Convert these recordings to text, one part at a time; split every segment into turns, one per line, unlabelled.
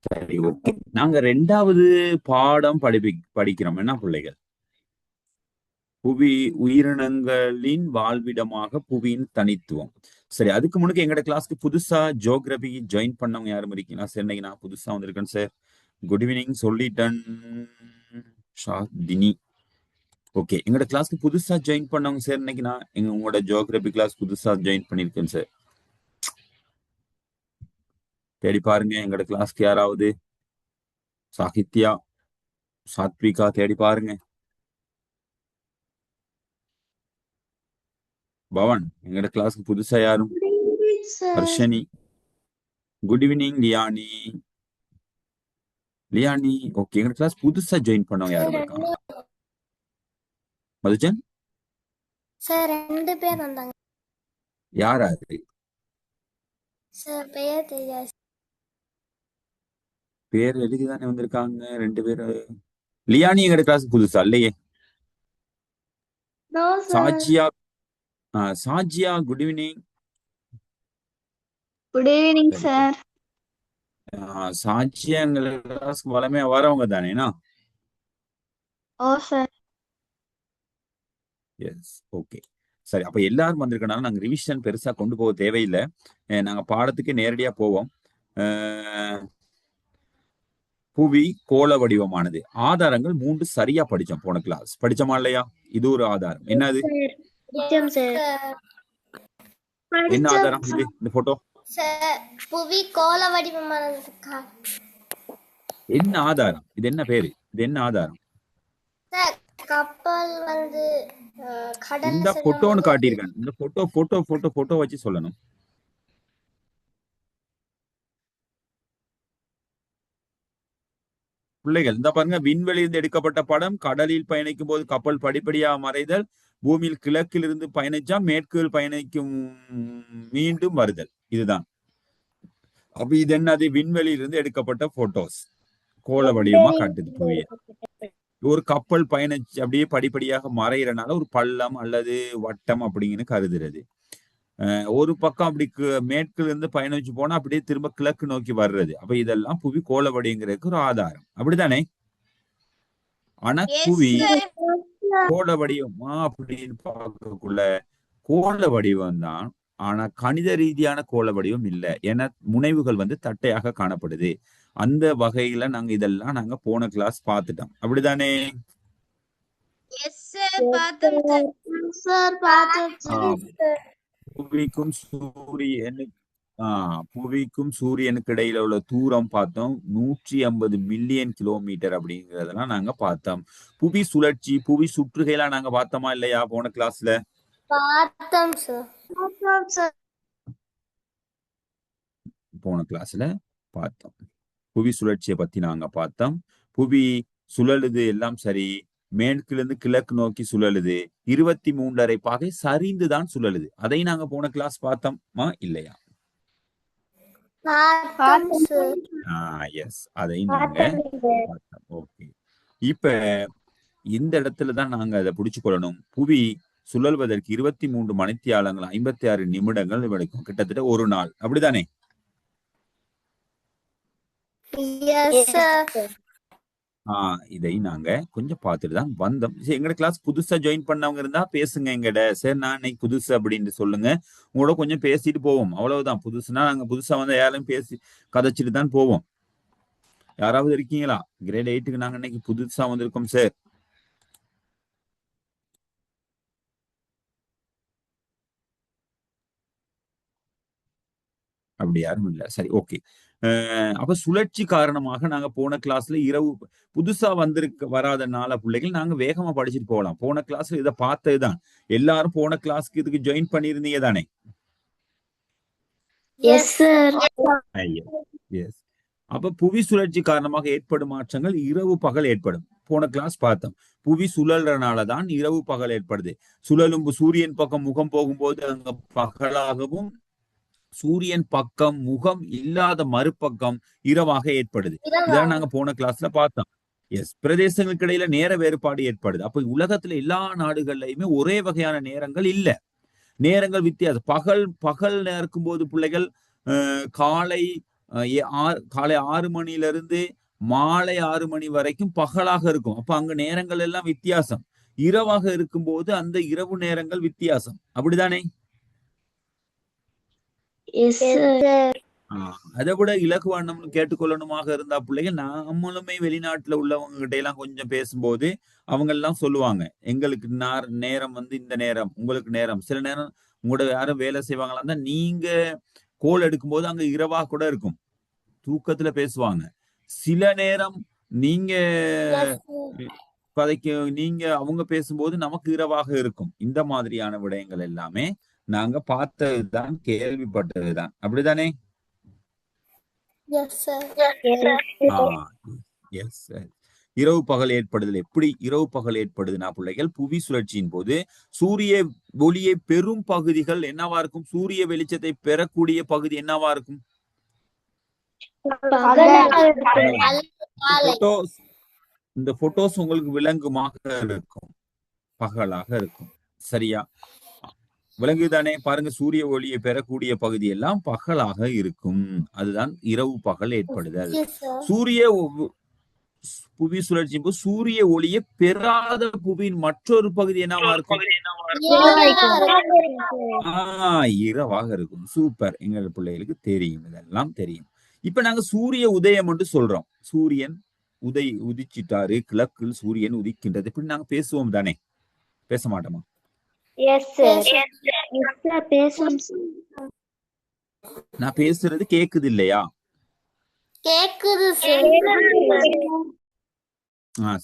சரி, ஓகே. நாங்க 2வது பாடம் படிக்கிறோம் என்ன பிள்ளைகள்? புவி உயிரினங்களின் வாழ்விடமாக புவியின் தனித்துவம். சரி, அதுக்கு முன்னுக்கு எங்கட கிளாஸ்க்கு புதுசா ஜியோகிராபி ஜாயின் பண்ணவங்க யாரும் இருக்கீங்களா சார்? இன்னைக்கு நான் புதுசா வந்திருக்கேன் சார். குட் ஈவினிங் சொல்லிட்டேன். ஷாதினி. ஓகே, எங்கட கிளாஸ்க்கு புதுசா ஜாயின் பண்ணவங்க சார். இன்னைக்கு நான் உங்களோட ஜியோகிராபி கிளாஸ் புதுசா ஜாயின் பண்ணிருக்கேன் சார். தேடி பாருங்க எங்கட கிளாஸ்க்கு யாராவது. சாகித்யா, சாத்விகா, தேடி பாருங்க. பவன், எங்கட கிளாஸ்க்கு புதுசா யாரும்?
Sir.
Harshani. Good evening Liyani. Liyani, okay. எங்க கிளாஸ் புதுசா ஜாயின் பண்ணவங்க யாரும் இருக்காங்களா? மதுஜன்.
சார் 2 பேர் வந்தாங்க.
யாரா அது?
சார் பெயர் தெரியாது.
பேர் எழுதிதானே வந்திருக்காங்க 2 பேரு. லியானி எங்க கிளாஸ் புதுசா இல்லையே.
No sir.
Sajiya. Sajiya, good evening.
Good evening
சரி,
சார்.
சாஜியா எங்க கிளாஸ்க்கு வளமே வரவங்க தானேனா?
Oh sir.
Yes, okay. சரி, அப்ப எல்லாரும் வந்திருக்கனால நாங்க ரிவிஷன் பெருசா கொண்டு போக தேவையில்லை. நாங்க பாடத்துக்கு நேரடியா போவோம். புவி கோள வடிவமானது. ஆதாரங்கள் 3 சரியா படிச்சோம் போன கிளாஸ். படிச்சோமா இல்லையா? இது ஒரு ஆதாரம். என்னது?
படிச்சோம் சார்.
என்ன
படிச்சோம்
ஆதாரம் இது? இந்த போட்டோ
சார். புவி கோள வடிவமானதுக்கா?
என்ன ஆதாரம்? இது என்ன பேரு? இது என்ன ஆதாரம்?
சார் கப்பல் வந்து கடல்ல
இந்த போட்டோன்னு
செல்லும்போது
காட்டியிருக்கேன். இந்த போட்டோ வச்சு சொல்லணும். பிள்ளைகள் இந்த பாருங்க, விண்வெளியிலிருந்து எடுக்கப்பட்ட படம். கடலில் பயணிக்கும் போது கப்பல் படிப்படியா மறைதல். பூமியில் கிழக்கில் இருந்து பயணிச்சா மேற்கில் பயணிக்கும், மீண்டும் வருதல். இதுதான். அப்ப இது என்னது? விண்வெளியிலிருந்து எடுக்கப்பட்ட போட்டோஸ். கோள வடிவமா காட்டுது புவிய. ஒரு கப்பல் பயணிச்சு அப்படியே படிப்படியாக மறைகிறனால ஒரு பள்ளம் அல்லது வட்டம் அப்படின்னு கருதுறது. ஒரு பக்கம் அப்படி மேற்குல இருந்து பயணிச்சு போனா அப்படியே திரும்ப கிழக்கு நோக்கி வர்றது. அப்ப இதெல்லாம் புவி கோள வடிவங்கிறதுக்கு ஒரு ஆதாரம். அப்படித்தானே? ஆனா புவி கோள வடிவமா அப்படின்னு பார்க்கக்குள்ள கோள வடிவம் தான். ஆனா கணித ரீதியான கோள வடிவம் இல்லை. ஏன்னா முனைவுகள் வந்து தட்டையாக காணப்படுது. அந்த வகையில நாங்க இதெல்லாம் நாங்க போன கிளாஸ் பார்த்துட்டோம். அப்படித்தானே?
எஸ் சார் பார்த்தோம் சார். சார் பார்த்தோம் சார்.
புவிக்கும் சூரியனுக்கு புவிக்கும் சூரியனுக்கு இடையில உள்ள தூரம் பார்த்தோம். 150 மில்லியன் கிலோமீட்டர் அப்படிங்கறதெல்லாம் நாங்க பார்த்தோம். புவி சுழற்சி, புவி சுற்றுகையெல்லாம் நாங்க பார்த்தோமா இல்லையா போன கிளாஸ்ல?
பார்த்தோம் சார். பார்த்தோம் சார்.
போன கிளாஸ்ல பார்த்தோம். புவி சுழற்சியை பத்தி நாங்க பார்த்தோம். புவி சுழலுது, எல்லாம் சரி. மேற்கிலிருந்து கிழக்கு நோக்கி சுழலுது. 23½ பாகை சரிந்துதான் சுழலுது. அதை நாங்க போன கிளாஸ் பார்த்தோமா இல்லையா?
பார்த்தோம் சார்.
எஸ், அதை நாங்க பார்த்தோம். ஓகே. இப்ப இந்த இடத்துலதான் நாங்க அதை புடிச்சு கொள்ளணும். புவி சுழல்வதற்கு 23 மணித்தியாலங்கள் 56 நிமிடங்கள் எடுக்கும். கிட்டத்தட்ட ஒரு நாள். அப்படித்தானே?
Yes sir.
இதை நாங்க கொஞ்சம் பார்த்துட்டு தான் வந்தோம். எங்கட கிளாஸ் புதுசா ஜாயின் பண்ணவங்க இருந்தா பேசுங்க எங்கட. சரி, நான் இன்னைக்கு புதுசு அப்படின்னு சொல்லுங்க. உங்களோட கொஞ்சம் பேசிட்டு போவோம். அவ்வளவுதான். புதுசுனா நாங்க புதுசா வந்து யாரும் பேசி கதைச்சிட்டு தான் போவோம். யாராவது இருக்கீங்களா? கிரேட் 8க்கு நாங்க இன்னைக்கு புதுசா வந்திருக்கோம் சார். அப்படி யாரும் இல்ல. சரி, ஓகே. அப்ப சுழற்சி காரணமாக நாங்க போன கிளாஸ்ல இரவு புதுசா வராதனால பிள்ளைகள் நாங்க வேகமா படிச்சுட்டு போகலாம். போன கிளாஸ்ல இதை பார்த்ததுதான். எல்லாரும் போன கிளாஸ்க்கு இதுக்கு ஜாயின் பண்ணியிருந்தீங்க தானே?
Yes sir.
எஸ். அப்ப புவி சுழற்சி காரணமாக ஏற்படும் மாற்றங்கள் இரவு பகல் ஏற்படும். போன கிளாஸ் பார்த்தோம். புவி சுழல்றனாலதான் இரவு பகல் ஏற்படுது. சுழலும் சூரியன் பக்கம் முகம் போகும்போது அங்க பகலாகவும், சூரியன் பக்கம் முகம் இல்லாத மறுபக்கம் இரவாக ஏற்படுது. இதெல்லாம் நாங்க போன கிளாஸ்ல பார்த்தோம். எஸ், பிரதேசங்களுக்கு இடையில நேர வேறுபாடு ஏற்படுது. அப்ப உலகத்துல எல்லா நாடுகள்லயுமே ஒரே வகையான நேரங்கள் இல்ல. நேரங்கள் வித்தியாசம். பகல் பகல் இருக்கும்போது பிள்ளைகள் காலை காலை 6 மணில இருந்து மாலை 6 மணி வரைக்கும் பகலாக இருக்கும். அப்ப அங்க நேரங்கள் எல்லாம் வித்தியாசம். இரவாக இருக்கும்போது அந்த இரவு நேரங்கள் வித்தியாசம். அப்படிதானே? அதை விட இலகுவானம்னு கேட்டுக்கொள்ளணுமாக இருந்தா பிள்ளைகள், நம்மளுமே வெளிநாட்டுல உள்ளவங்க கிட்ட எல்லாம் கொஞ்சம் பேசும்போது அவங்க எல்லாம் சொல்லுவாங்க, எங்களுக்கு நேரம் வந்து இந்த நேரம், உங்களுக்கு நேரம். சில நேரம் உங்களோட யாரும் வேலை செய்வாங்களா இருந்தா நீங்க கோல் எடுக்கும்போது அங்க இரவா கூட இருக்கும், தூக்கத்துல பேசுவாங்க. சில நேரம் நீங்க நீங்க அவங்க பேசும்போது நமக்கு இரவாக இருக்கும். இந்த மாதிரியான விடயங்கள் எல்லாமே நாங்க பார்த்ததுதான், கேள்விப்பட்டதுதான். அப்படிதானே? இரவு பகல் ஏற்படுதல் எப்படி இரவு பகல் ஏற்படுதுன்னா பிள்ளைகள், புவி சுழற்சியின் போது சூரிய ஒளியை பெரும் பகுதிகள் என்னவா இருக்கும்? சூரிய வெளிச்சத்தை பெறக்கூடிய பகுதி என்னவா இருக்கும்? இந்த போட்டோஸ் உங்களுக்கு விளங்குமாக இருக்கும், பகலாக இருக்கும். சரியா? விளங்குதானே? பாருங்க, சூரிய ஒளியை பெறக்கூடிய பகுதி எல்லாம் பகலாக இருக்கும். அதுதான் இரவு பகல் ஏற்படுதல். புவி சுழற்சி போது சூரிய ஒளியை பெறாத புவியின் மற்றொரு பகுதி என்னவா இருக்கும்? இரவாக இருக்கும். சூப்பர், எங்கள் பிள்ளைகளுக்கு தெரியும், இதெல்லாம் தெரியும். இப்ப நாங்க சூரிய உதயம் என்று சொல்றோம். சூரியன் உதிச்சிட்டாரு, கிழக்கில் சூரியன் உதிக்கின்றது. இப்படி நாங்க பேசுவோம் தானே? பேச மாட்டோமா? நான் பேசுறது கேக்குது இல்லையா?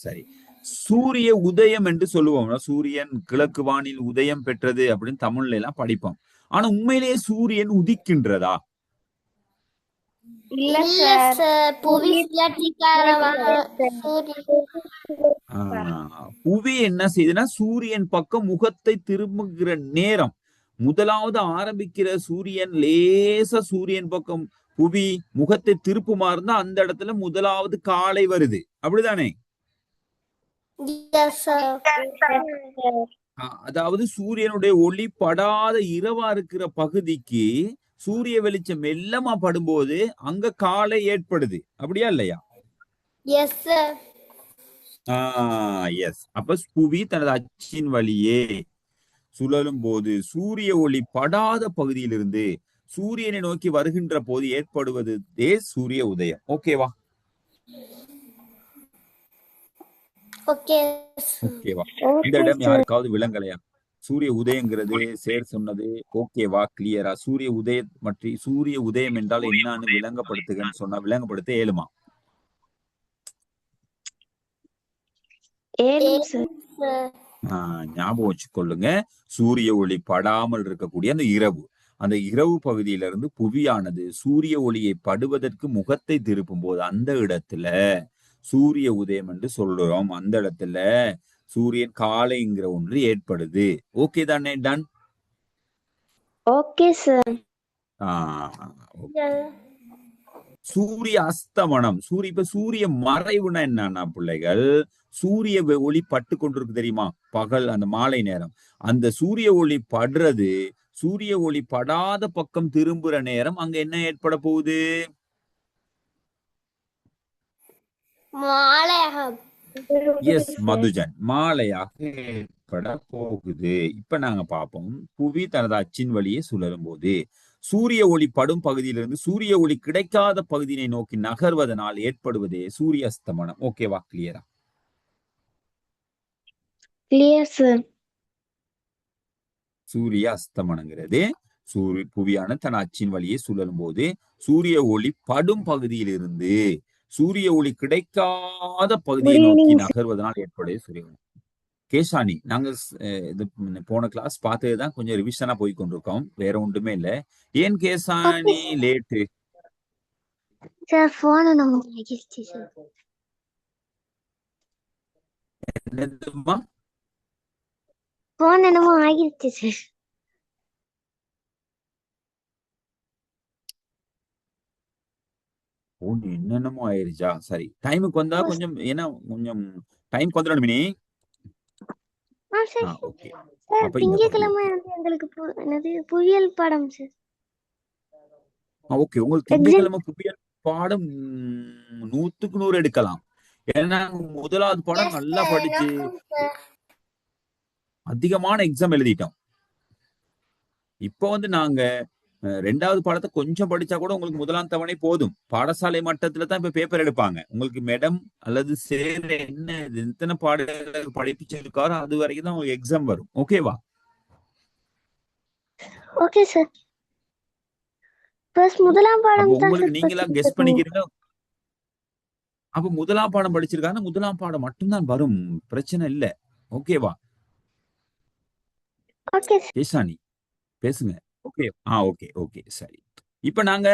சரி. சூரிய உதயம் என்று சொல்லுவோம். சூரியன் கிழக்கு வானில் உதயம் பெற்றது அப்படின்னு தமிழ்ல எல்லாம் படிப்போம். ஆனா உண்மையிலேயே சூரியன் உதிக்கின்றதா? புவி என்ன செய்யுதுன்னா சூரியன் பக்கம் முகத்தை திரும்புகிற நேரம், முதலாவது ஆரம்பிக்கிற சூரியன் லேசா சூரியன் பக்கம் புவி முகத்தை திருப்புமா இருந்தா அந்த இடத்துல முதலாவது காலை வருது. அப்படிதானே? அதாவது சூரியனுடைய ஒளி படாத இரவா இருக்கிற பகுதிக்கு சூரிய வெளிச்சம் மெல்லமா படும்போது அங்க காலை ஏற்படுது. அப்படியா இல்லையா? அப்ப புவி தனது அச்சின் வழியே சுழலும் போது சூரிய ஒளி படாத பகுதியிலிருந்து சூரியனை நோக்கி வருகின்ற போது ஏற்படுவதே சூரிய உதயம். ஓகேவா? ஓகேவா? இந்த இடம் யாருக்காவது விளங்கலையா? சூரிய உதயங்கிறது சேர் சொன்னது ஓகேவா? கிளியரா? சூரிய உதயம் என்றால் என்னன்னு விளங்கப்படுத்துகன்னு சொன்னா விளங்கப்படுத்த ஏழுமா? ஞாபகம் வச்சுக்கொள்ளுங்க. சூரிய ஒளி படாமல் இருக்கக்கூடிய அந்த இரவு பகுதியிலிருந்து புவியானது சூரிய ஒளியை படுவதற்கு முகத்தை திருப்பும் போது அந்த இடத்துல சூரிய உதயம் என்று சொல்றோம். அந்த இடத்துல சூரியன் காலைங்கிற ஒன்று ஏற்படுது. ஓகே தானே? டன்.
Okay sir.
சூரிய அஸ்தமனம். இப்ப சூரிய மறைவுனா என்னன்னா பிள்ளைகள், சூரிய ஒளி பட்டு கொண்டிருக்கு தெரியுமா? பகல் அந்த மாலை நேரம் அந்த சூரிய ஒளி படுறது, சூரிய ஒளி படாத பக்கம் திரும்புற நேரம் அங்க என்ன ஏற்பட போகுது? எஸ் மதுஜன், மாலையாக ஏற்பட போகுது. இப்ப நாங்க பார்ப்போம். புவி தனது அச்சின் வழியே சுழலும் போது சூரிய ஒளி படும் பகுதியிலிருந்து சூரிய ஒளி கிடைக்காத பகுதியை நோக்கி நகர்வதனால் ஏற்படுவதே சூரிய அஸ்தமனம். ஓகேவா? கிளியரா?
Clear sir.
சூரிய அஸ்தமனங்கிறது புவியான தன் அச்சின் வழியே சுழலும் போது சூரிய ஒளி படும் பகுதியிலிருந்து சூரிய ஒளி கிடைக்காத பகுதியை நோக்கி நகர்வதனால் ஏற்படுவது சூரிய ஒளி. கேஷானி, நாங்க போன கிளாஸ் பார்த்ததுதான் கொஞ்சம் ரிவிஷனா போய் கொண்டிருக்கோம், வேற ஒன்றுமே இல்ல. ஏன் கேஷானி லேட்டு? என்னதுமா?
போன் என்னமோ ஆகிருச்சு சார்.
என்னென்னமோ ஆயிருச்சா? சரி, டைமுக்கு வந்தா கொஞ்சம், ஏன்னா கொஞ்சம் டைமுக்கு வந்துடணும் மினி. ஓகே.
திங்கட்கிழமை எங்களுக்கு புவியியல் பாடம் சார்.
ஓகே, உங்களுக்கு
எக்ஸாம்.
திங்கட்கிழமை புவியியல் பாடம் 100க்கு 100 எடுக்கலாம். ஏன்னா முதலாவது பாடம் நல்லா படிச்சு அதிகமான எக்ஸாம் எழுதிட்டோம். இப்ப வந்து நாங்க ரெண்டாவது பாடத்தை கொஞ்சம் படிச்சா கூட உங்களுக்கு முதலாம் தவணை போதும். பாடசாலை மட்டத்துல தான் இப்ப பேப்பர் எடுப்பாங்க. உங்களுக்கு மேடம் அல்லது சேர் என்ன எத்தனை பாடங்கள் படிப்பிச்சிருக்காரோ அது வரைக்கும் தான் உங்களுக்கு எக்ஸாம் வரும். ஓகேவா?
Okay sir. ஃபர்ஸ்ட் முதலாம்
அப்ப
பாடம் தான்
உங்களுக்கு
சார்
நீங்களா கெஸ் பண்ணிக்கிறீங்க. அப்ப முதலாம் பாடம் படிச்சிருக்காங்க, முதலாம் பாடம் மட்டும்தான் வரும், பிரச்சனை இல்ல. ஓகேவா?
Okay sir.
கேசானி பேசுங்க. ஓகே. ஓகே ஓகே சரி. இப்ப நாங்க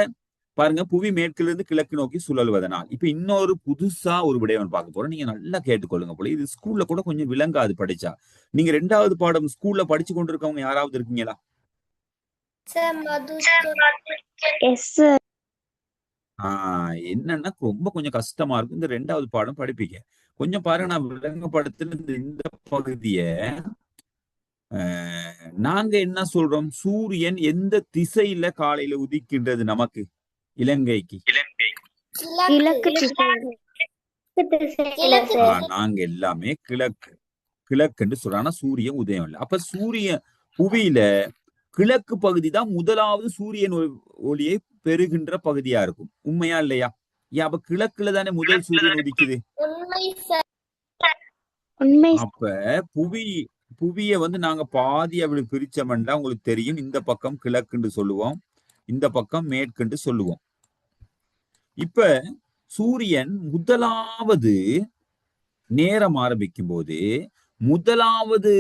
பாருங்க, புவி மேற்கிலிருந்து கிழக்கு நோக்கி சுழல்வதனால். இப்ப இன்னொரு புதுசா ஒரு விடயம் பார்க்க போறோம். நீங்க நல்லா கேட்டுக்கொள்ளுங்க போல. இது ஸ்கூல்ல கூட கொஞ்சம் விளங்காது படிச்சா. நீங்க ரெண்டாவது பாடம் ஸ்கூல்ல படிச்சு கொண்டிருக்கவங்க யாராவது இருக்கீங்களா?
Yes sir.
என்னன்னா ரொம்ப கொஞ்சம் கஷ்டமா இருக்கும் இந்த ரெண்டாவது பாடம் படிப்பீங்க. கொஞ்சம் பாருங்க, நான் விளங்கப்படுத்தின இந்த பகுதிய நாங்க என்ன சொல்றோம், சூரியன் எந்த திசையில காலையில உதிக்கின்றது நமக்கு இலங்கைக்கு?
கிழக்கு திசையில சார்.
நாங்க எல்லாமே கிழக்கு கிழக்குன்னு சொல்றோம். ஆனா சூரியன் உதயம் இல்லை. அப்ப சூரியன் புவியில கிழக்கு பகுதி தான் முதலாவது சூரியன் ஒளியை பெறுகின்ற பகுதியா இருக்கும். உண்மையா இல்லையா? அப்ப கிழக்குல தானே முதல் சூரியன் உதிக்குது.
உண்மை.
அப்ப புவிய வந்து நாங்க பாதி அப்படி பிரிச்சோம்னா உங்களுக்கு தெரியும். இந்த பக்கம் கிழக்குன்னு சொல்லுவோம், இந்த பக்கம் மேற்குன்னு சொல்லுவோம். இப்ப சூரியன் முதலாவது நேரம் ஆரம்பிக்கும் போது முதலாவது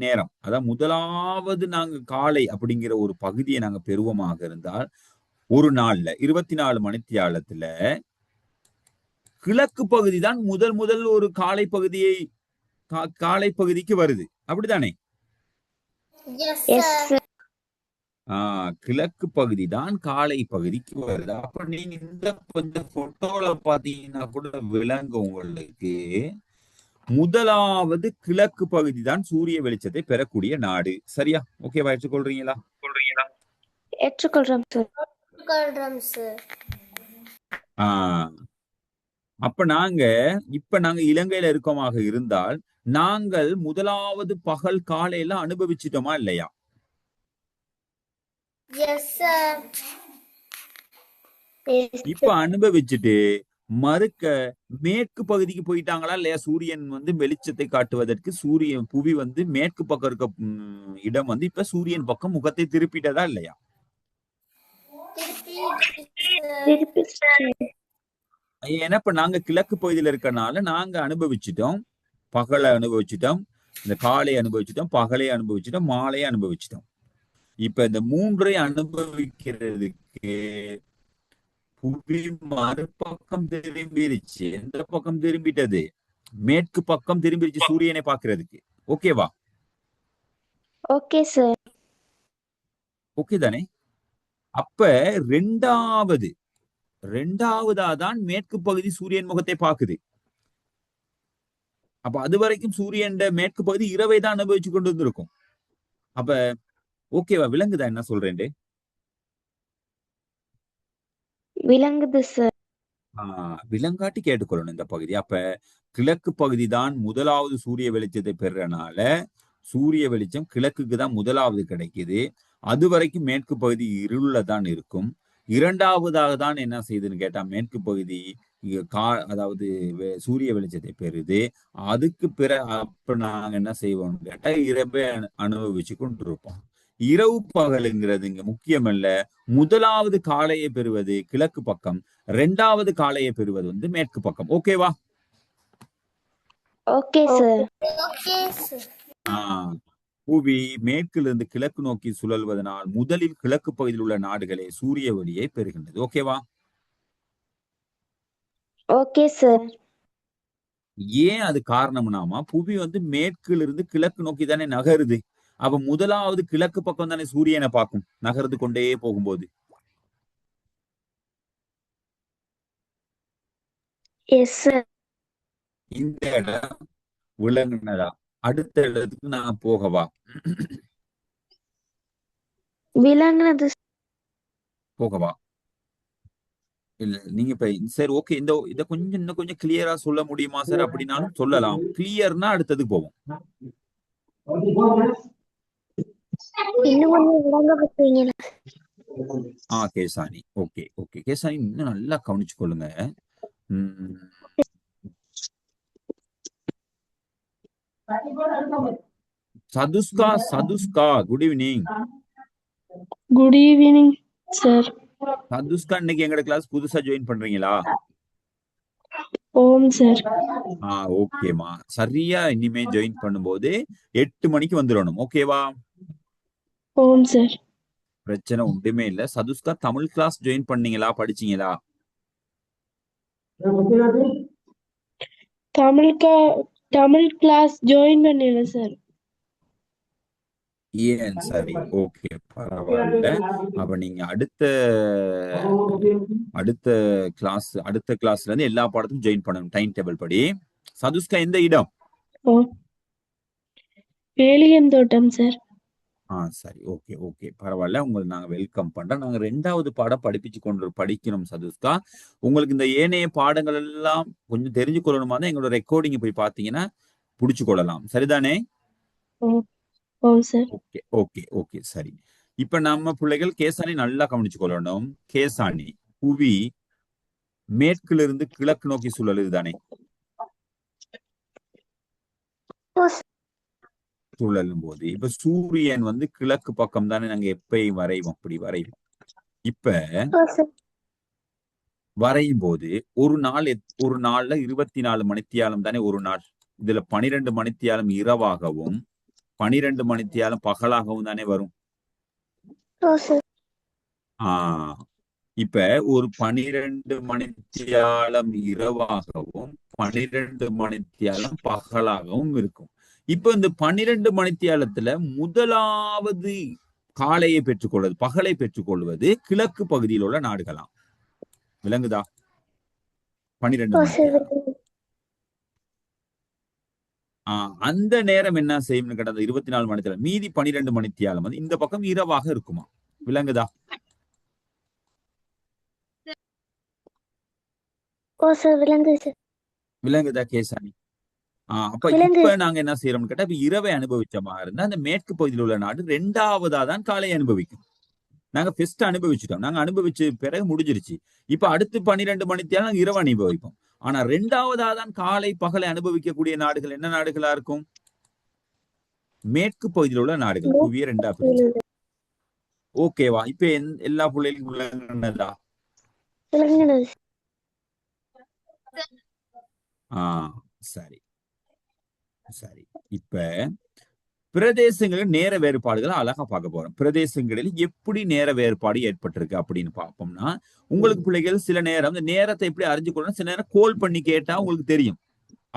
நேரம், அதாவது முதலாவது நாங்க காலை அப்படிங்கிற ஒரு பகுதியை நாங்க பெறுவோமாக இருந்தால் ஒரு நாள்ல 24 மணித்தியாலத்துல கிழக்கு பகுதி தான் முதல் ஒரு காலை பகுதிக்கு வருது. அப்படித்தானே? கிழக்கு பகுதி தான் காலை பகுதிக்கு வருது. அப்ப நீங்க இந்த கொஞ்சம் போட்டோல பாத்தீங்கன்னா கூட விளங்கு உங்களுக்கு. முதலாவது கிழக்கு பகுதி தான் சூரிய வெளிச்சத்தை பெறக்கூடிய நாடு. சரியா? ஓகேவா? ஏற்றுக்கொள்றீங்களா?
ஏற்றுக்கொள்றோம் சார்.
அப்ப நாங்க இலங்கையில இருக்கோமாக இருந்தால் நாங்கள் முதலாவது பகல் காலையில அனுபவிச்சிட்டோமா இல்லையா? இப்ப அனுபவிச்சுட்டு மறுக்க மேற்கு பகுதிக்கு போயிட்டாங்களா இல்லையா? சூரியன் வந்து வெளிச்சத்தை காட்டுவதற்கு புவி வந்து மேற்கு பக்கம் இருக்க இடம் வந்து இப்ப சூரியன் பக்கம் முகத்தை திருப்பிட்டதா இல்லையா? ஏன்னா இப்ப நாங்க கிழக்கு பகுதியில இருக்கனால நாங்க அனுபவிச்சிட்டோம். பகலை அனுபவிச்சிட்டோம், இந்த காலை அனுபவிச்சிட்டோம், பகலை அனுபவிச்சிட்டோம், மாலையை அனுபவிச்சிட்டோம். இப்ப இந்த மூன்றை அனுபவிக்கிறதுக்கு புவி மறுபக்கம் திரும்பிருச்சு. எந்த பக்கம் திரும்பிட்டது? மேற்கு பக்கம் திரும்பிருச்சு சூரியனை பாக்குறதுக்கு. ஓகேவா?
Okay sir.
ஓகே தானே? அப்ப ரெண்டாவதாதான் மேற்கு பகுதி சூரியன் முகத்தை பாக்குது. அப்ப அது வரைக்கும் சூரியன் மேற்கு பகுதி இரவை தான் அனுபவிச்சு கொண்டு வந்திருக்கும். அப்ப ஓகேவா? விளங்குதா என்ன சொல்றேன்?
விளங்குது சார்.
விலங்காட்டி கேட்டுக்கொள்ளணும் இந்த பகுதி. அப்ப கிழக்கு பகுதி தான் முதலாவது சூரிய வெளிச்சத்தை பெறனால சூரிய வெளிச்சம் கிழக்குக்கு தான் முதலாவது கிடைக்குது. அது வரைக்கும் மேற்கு பகுதி இருள தான் இருக்கும். இரண்டாவதாக தான் என்ன செய்யுதுன்னு கேட்டா மேற்கு பகுதி அதாவது சூரிய வெளிச்சத்தை பெறுது. அதுக்கு அப்ப நாங்க என்ன செய்வோம்னு கேட்டா இரவே அனுபவிச்சு கொண்டு இருப்போம். இரவு பகலுங்கிறது இங்க முக்கியம் அல்ல. முதலாவது காலையை பெறுவது கிழக்கு பக்கம், இரண்டாவது காலையை பெறுவது வந்து மேற்கு பக்கம். ஓகேவா?
Okay sir.
புவி மேற்கிலிருந்து கிழக்கு நோக்கி சுழல்வதனால் முதலில் கிழக்கு பகுதியில் உள்ள நாடுகளே சூரிய ஒளியை பெறுகின்றது. ஓகேவா?
Okay sir.
ஏன் அது காரணம்னாமா, புவி வந்து மேற்கிலிருந்து கிழக்கு நோக்கி தானே நகருது. அப்ப முதலாவது கிழக்கு பக்கம் தானே சூரியனை பார்க்கும் நகர்ந்து கொண்டே போகும்போது. இந்த இடம் விளங்குனதா? அடுத்த இடத்துக்கு நான் போகவா?
விளங்குனது.
போகவா? இல்ல நீங்க இப்ப சரி ஓகே இந்த இத கொஞ்சம் இன்னும் கொஞ்சம் கிளியரா சொல்ல முடியுமா சார்? அப்படின்னாலும் சொல்லலாம். கிளியர்னா அடுத்தது போவோம்.
இன்னும் கொஞ்சம் விளங்க படுத்துவீங்களா?
கேசானி. ஓகே ஓகே கேசானி இன்னும் நல்லா கவனிச்சு கொள்ளுங்க. உம் Chathuska Chathuska good evening.
Good evening sir.
Chathuska இன்னைக்கு எங்கட கிளாஸ் புதுசா ஜாயின் பண்றீங்களா?
ஓம் சார்.
ஓகேமா. சரியா இனிமே ஜாயின் பண்ணும்போது 8 மணிக்கு வந்துடணும். ஓகேவா?
ஓம் சார்.
பிரச்சனை ஒன்றுமே இல்ல. சதுஸ்கா தமிழ் கிளாஸ் ஜாயின் பண்ணீங்களா? படிச்சீங்களா?
தமிழ் கிளாஸ் ஜாயின் பண்ணல சார்.
ஏன் சரி ஓகே பரவாயில்ல. அப்ப நீங்க அடுத்த அடுத்த கிளாஸ்ல இருந்து எல்லா பாடத்தையும் ஜாயின் பண்ணணும் டைம் டேபிள் படி. சதுஸ்கா எந்த இடம்?
ஓ, வேலியன் தோட்டம் சார்.
சரி ஓகே ஓகே பரவாயில்ல. உங்களை நாங்க வெல்கம் பண்றோம். நாங்க 2வது பாடம் படிக்கணும் சதுஸ்கா. உங்களுக்கு இந்த ஏனைய பாடங்கள் எல்லாம் கொஞ்சம் தெரிஞ்சு கொள்ளணுமா தான் எங்களோட ரெக்கார்டிங் போய் பாத்தீங்கன்னா புடிச்சு கொள்ளலாம். சரிதானே?
ஓ, ஓ சார்.
ஓகே ஓகே ஓகே சரி. இப்ப நம்ம பிள்ளைகள் கேசானி நல்லா கவனிச்சு கொள்ளணும். கேசானி புவி மேற்கிலிருந்து கிழக்கு நோக்கி சுழலுது தானே? சுழலும் போது இப்ப சூரியன் வந்து கிழக்கு பக்கம் தானே நாங்க எப்பயும் வரைவோம். அப்படி வரைவோம். இப்ப வரையும் போது ஒரு நாள்ல 24 மணித்தியாலம் தானே ஒரு நாள். இதுல 12 மணித்தியாலம் இரவாகவும் 12 மணித்தியாலம் பகலாகவும் தானே வரும். ஆஹ் இப்ப ஒரு 12 மணித்தியாலம் இரவாகவும் 12 மணித்தியாலம் பகலாகவும் இருக்கும். இப்ப இந்த 12 மணித்தியாலத்துல முதலாவது காலையை பெற்றுக்கொள்வது பகலை பெற்றுக்கொள்வது கிழக்கு பகுதியில் உள்ள நாடுகளாம். விளங்குதா? 12 மணித்தியாலம். அந்த நேரம் என்ன செய்யும் கடந்த 24 மணித்தியாலம் மீதி 12 மணித்தியாலம் வந்து இந்த பக்கம் இரவாக இருக்குமா? விளங்குதா? விளங்குதா கேசானி? அப்ப இப்ப நாங்க என்ன செய்யறோம்னு கேட்டா இப்ப இரவை அனுபவிச்சமா இருந்தா அந்த மேற்கு பகுதியில் உள்ள நாடு 2வதா தான் காலை அனுபவிக்கும். நாங்க ஃபர்ஸ்ட் அனுபவிச்சுட்டோம். நாங்க அனுபவிச்சு பிறகு முடிஞ்சிருச்சு. இப்ப அடுத்து 12 மணித்தியாலம் நாங்க இரவு அனுபவிப்போம். ஆனா 2வதா தான் காலை பகலை அனுபவிக்கக்கூடிய நாடுகள் என்ன நாடுகளா இருக்கும்? மேற்கு பகுதியில் உள்ள நாடுகள். புவிய 2ஆ பிரிச்சு. ஓகேவா? இப்ப எல்லா பிள்ளைகளுக்கும் விளங்குனதா? சரி சரி. இப்ப பிரதேசங்களில் நேர வேறுபாடுகளை அழகா பார்க்க போறோம். பிரதேசங்களில் எப்படி நேர வேறுபாடு ஏற்பட்டிருக்கு அப்படின்னு பார்ப்போம்னா உங்களுக்கு பிள்ளைகள் சில நேரம் இந்த நேரத்தை எப்படி அறிஞ்சு கொள்ளணும். சில நேரம் கோல் பண்ணி கேட்டா உங்களுக்கு தெரியும்.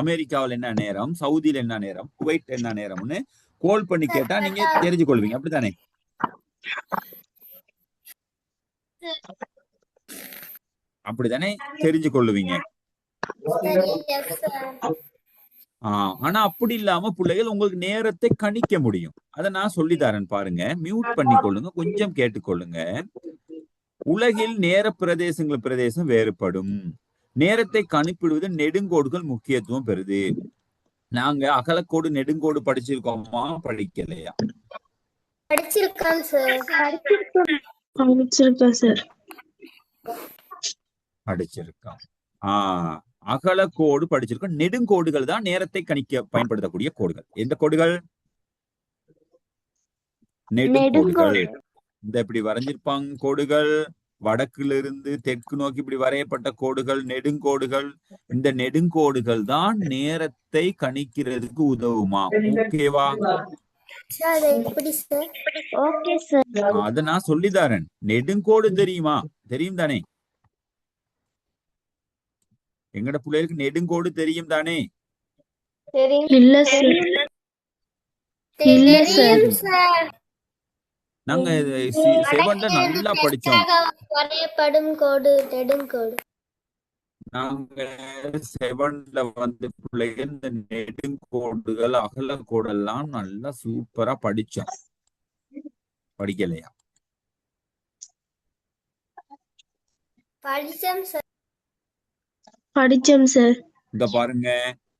அமெரிக்காவில் என்ன நேரம், சவுதியில என்ன நேரம், குவைத் என்ன நேரம்னு கோல் பண்ணி கேட்டா நீங்க தெரிஞ்சு கொள்வீங்க. அப்படித்தானே? அப்படித்தானே தெரிஞ்சு கொள்ளுவீங்க. ஆனா அப்படி இல்லாம பிள்ளைகள் உங்களுக்கு நேரத்தை கணிக்க முடியும். அதை நான் சொல்லித்தரேன் பாருங்க. மியூட் பண்ணி கொள்ளுங்க, கொஞ்சம் கேட்டுக்கொள்ளுங்க. உலகில் நேர பிரதேசம் வேறுபடும். நேரத்தை கணிப்பிடுவது நெடுங்கோடுகள் முக்கியத்துவம் பெறுது. நாங்க அகலக்கோடு நெடுங்கோடு படிச்சிருக்கோமா படிக்கலையா?
படிச்சிருக்கோம் சார்.
படிச்சிருக்கோம். அகலக்கோடு படிச்சிருக்கோம். நெடுங்கோடுகள் தான் நேரத்தை கணிக்க பயன்படுத்தக்கூடிய கோடுகள். எந்த கோடுகள்? நெடுங்கோடுகள். இந்த இப்படி வரைஞ்சிருப்பாங்க கோடுகள். வடக்கிலிருந்து தெற்கு நோக்கி இப்படி வரையப்பட்ட கோடுகள் நெடுங்கோடுகள். இந்த நெடுங்கோடுகள் தான் நேரத்தை கணிக்கிறதுக்கு உதவுமா? ஓகேவா? அத நான் சொல்லிதாரேன். நெடுங்கோடு தெரியுமா? தெரியும் தானே? எங்கட பிள்ளைகளுக்கு நெடுங்கோடு தெரியும் தானே? நாங்க செவன்ல நல்லா படிச்சோம்.
வரையப்படும் கோடு நெடுங்கோடு.
நாங்க செவன்ல வந்து பிள்ளைகள் இந்த நெடுங்கோடுகள் அகலக்கோடெல்லாம் நல்லா சூப்பரா படிச்சோம். படிக்கலையா?
படிச்சேன் சார்.
படிச்சோம் சார்.
இந்த பாருங்க,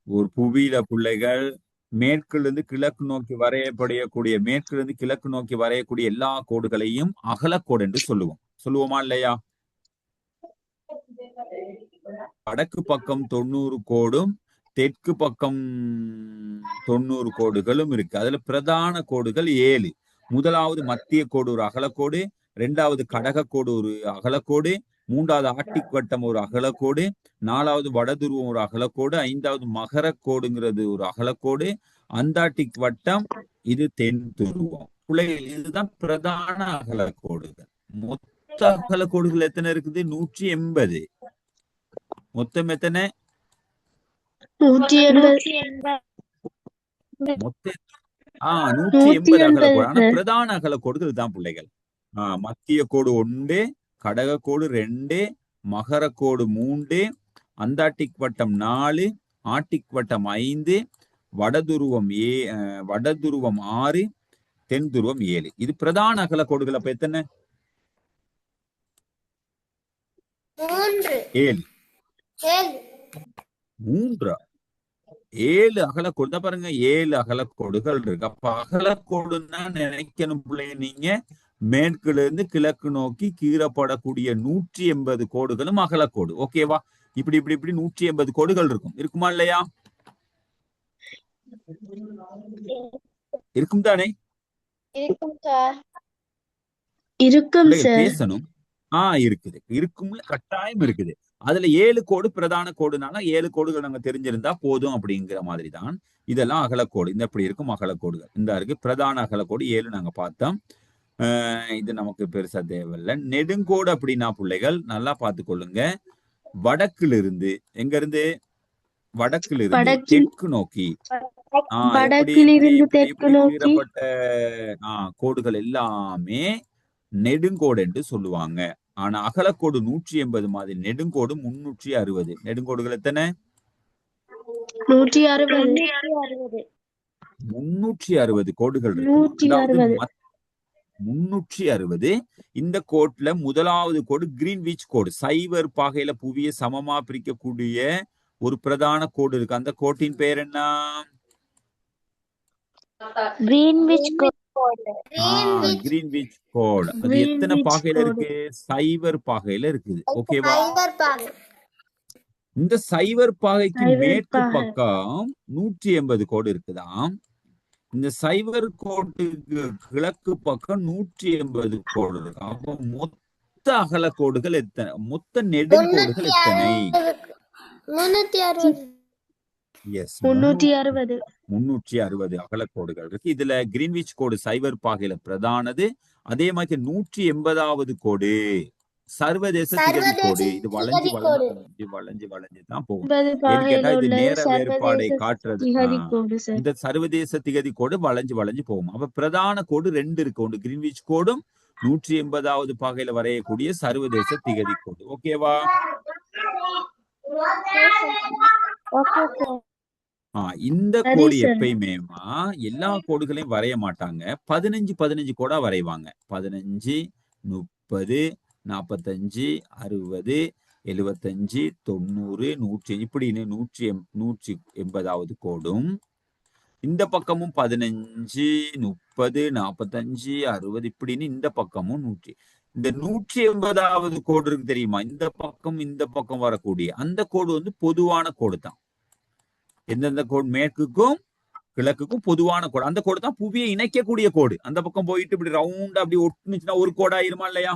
ஒரு புவியில பிள்ளைகள் மேற்கிலிருந்து கிழக்கு நோக்கி வரையப்படக்கூடிய மேற்கிலிருந்து கிழக்கு நோக்கி வரையக்கூடிய எல்லா கோடுகளையும் அகலக்கோடு என்று சொல்லுவோம். சொல்லுவோமா இல்லையா? வடக்கு பக்கம் 90 கோடும் தெற்கு பக்கம் 90 கோடுகளும் இருக்கு. அதுல பிரதான கோடுகள் 7. முதலாவது மத்திய கோடு ஒரு அகலக்கோடு, இரண்டாவது கடக கோடு ஒரு அகலக்கோடு, மூன்றாவது ஆர்டிக் வட்டம் ஒரு அகலக்கோடு, நாலாவது வடதுருவம் ஒரு அகலக்கோடு, ஐந்தாவது மகர கோடுங்கிறது ஒரு அகலக்கோடு, அந்தார்டிக் வட்டம், இது தென் துருவம். பிள்ளைகள் இதுதான் பிரதான அகலக்கோடுகள். மொத்த அகலக்கோடுகள் எத்தனை இருக்குது? 180. மொத்தம் எத்தனை?
180.
மொத்த 180 அகலக்கோடு. ஆனா
180
பிரதான அகலக்கோடுகள் தான் பிள்ளைகள். மத்திய கோடு 1, கடக கோடு 2, மகர கோடு 3, அந்தார்டிக் வட்டம் 4, ஆர்டிக் வட்டம் 5, வடதுருவம் 6, தென் துருவம் 7. இது பிரதான அகலக்கோடுகள். அப்ப எத்தனை? 7. 3 7 அகலக்கோடு தான் பாருங்க. 7 அகலக்கோடுகள் இருக்கு. அப்ப அகலக்கோடுன்னா நினைக்கணும் பிள்ளைங்க, நீங்க மேற்குல இருந்து கிழக்கு நோக்கி கீறப்படக்கூடிய 180 கோடுகளும் அகலக்கோடு. ஓகேவா? இப்படி இப்படி இப்படி 180 கோடுகள் இருக்கும். இருக்குமா இல்லையா? இருக்கும் தானே?
இருக்கும் சார்.
இருக்கும் சார்.
பேசணும். இருக்குது. இருக்கும்ல, கட்டாயம் இருக்குது. அதுல 7 கோடு பிரதான கோடுனால 7 கோடுகள் நாங்க தெரிஞ்சிருந்தா போதும் அப்படிங்கிற மாதிரி தான். இதெல்லாம் அகலக்கோடு. இந்த இப்படி இருக்கும் அகலக்கோடுகள். இந்த இருக்கு பிரதான அகலக்கோடு 7 நாங்க பார்த்தோம். இது நமக்கு பெருசா தேவையில்லை. நெடுங்கோடு அப்படின்னா பிள்ளைகள் நல்லா பார்த்துக்கொள்ளுங்க. வடக்கிலிருந்து, எங்க இருந்து? வடக்கிலிருந்து தெற்கு நோக்கி கீறப்பட்ட கோடுகள் எல்லாமே நெடுங்கோடு என்று சொல்லுவாங்க. ஆனா அகலக்கோடு 180 மாதிரி, நெடுங்கோடு 360. நெடுங்கோடுகள் எத்தனை? 360 கோடுகள் இருக்கு. 360. இந்த கோட்ல முதலாவது கோடு கிரீன்விச் கோடு. சைவர் பாகையில புவியை சமமா பிரிக்கக்கூடிய ஒரு பிரதான கோடு இருக்கு. அந்த கோட்டின் பெயர் என்ன?
கிரீன்விச் கோடு.
கிரீன்விச் கோடு. அது எத்தனை பாகையில இருக்கு? சைவர் பாகையில இருக்குது. ஓகேவா? இந்த சைவர் பாகைக்கு மேற்கு பக்கம் 180 கோடு இருக்குதாம். இந்த சைவர் கோட்டுக்கு கிழக்கு பக்கம் 180 கோடு இருக்கு. அப்போ மொத்த அகல கோடுகள் எத்தனை? மொத்த நெடுங்கோடுகள் எத்தனை? 360 அகலக்கோடுகள் இருக்கு. இதுல கிரீன்விச் கோடு சைவர் பாகையில பிரதானது. அதே மாதிரி 180வது கோடு சர்வதேச திகதி கோடு. இது வளைஞ்சு வளைஞ்சு வளைஞ்சு வளைஞ்சு தான் போகும். கேட்டா இது நேர வேறுபாடை காட்டுறது. இந்த சர்வதேச திகதி கோடு வளைஞ்சு வளைஞ்சு போகும். அப்ப பிரதான கோடு 2 இருக்கு. ஒன்று கிரீன்விச் கோடும் 180வது பாகையில வரையக்கூடிய சர்வதேச திகதி கோடு. ஓகேவா? இந்த கோடு எப்பயுமேமா எல்லா கோடுகளையும் வரைய மாட்டாங்க. 15 கோடா வரைவாங்க. 15, 30, 45, 60, 75, 90, 100 இப்படின்னு 180வது கோடும். இந்த பக்கமும் 15, 30, 45, 60 இப்படின்னு இந்த பக்கமும் 100. இந்த 180வது கோடு இருக்கு தெரியுமா? இந்த பக்கம் வரக்கூடிய அந்த கோடு வந்து பொதுவான கோடு தான். எந்தெந்த கோடு? மேற்குக்கும் கிழக்குக்கும் பொதுவான கோடு. அந்த கோடு தான் புவியை இணைக்கக்கூடிய கோடு. அந்த பக்கம் போயிட்டு இப்படி ரவுண்டா அப்படி ஒட்டுனுச்சுன்னா ஒரு கோடு ஆயிருமா இல்லையா?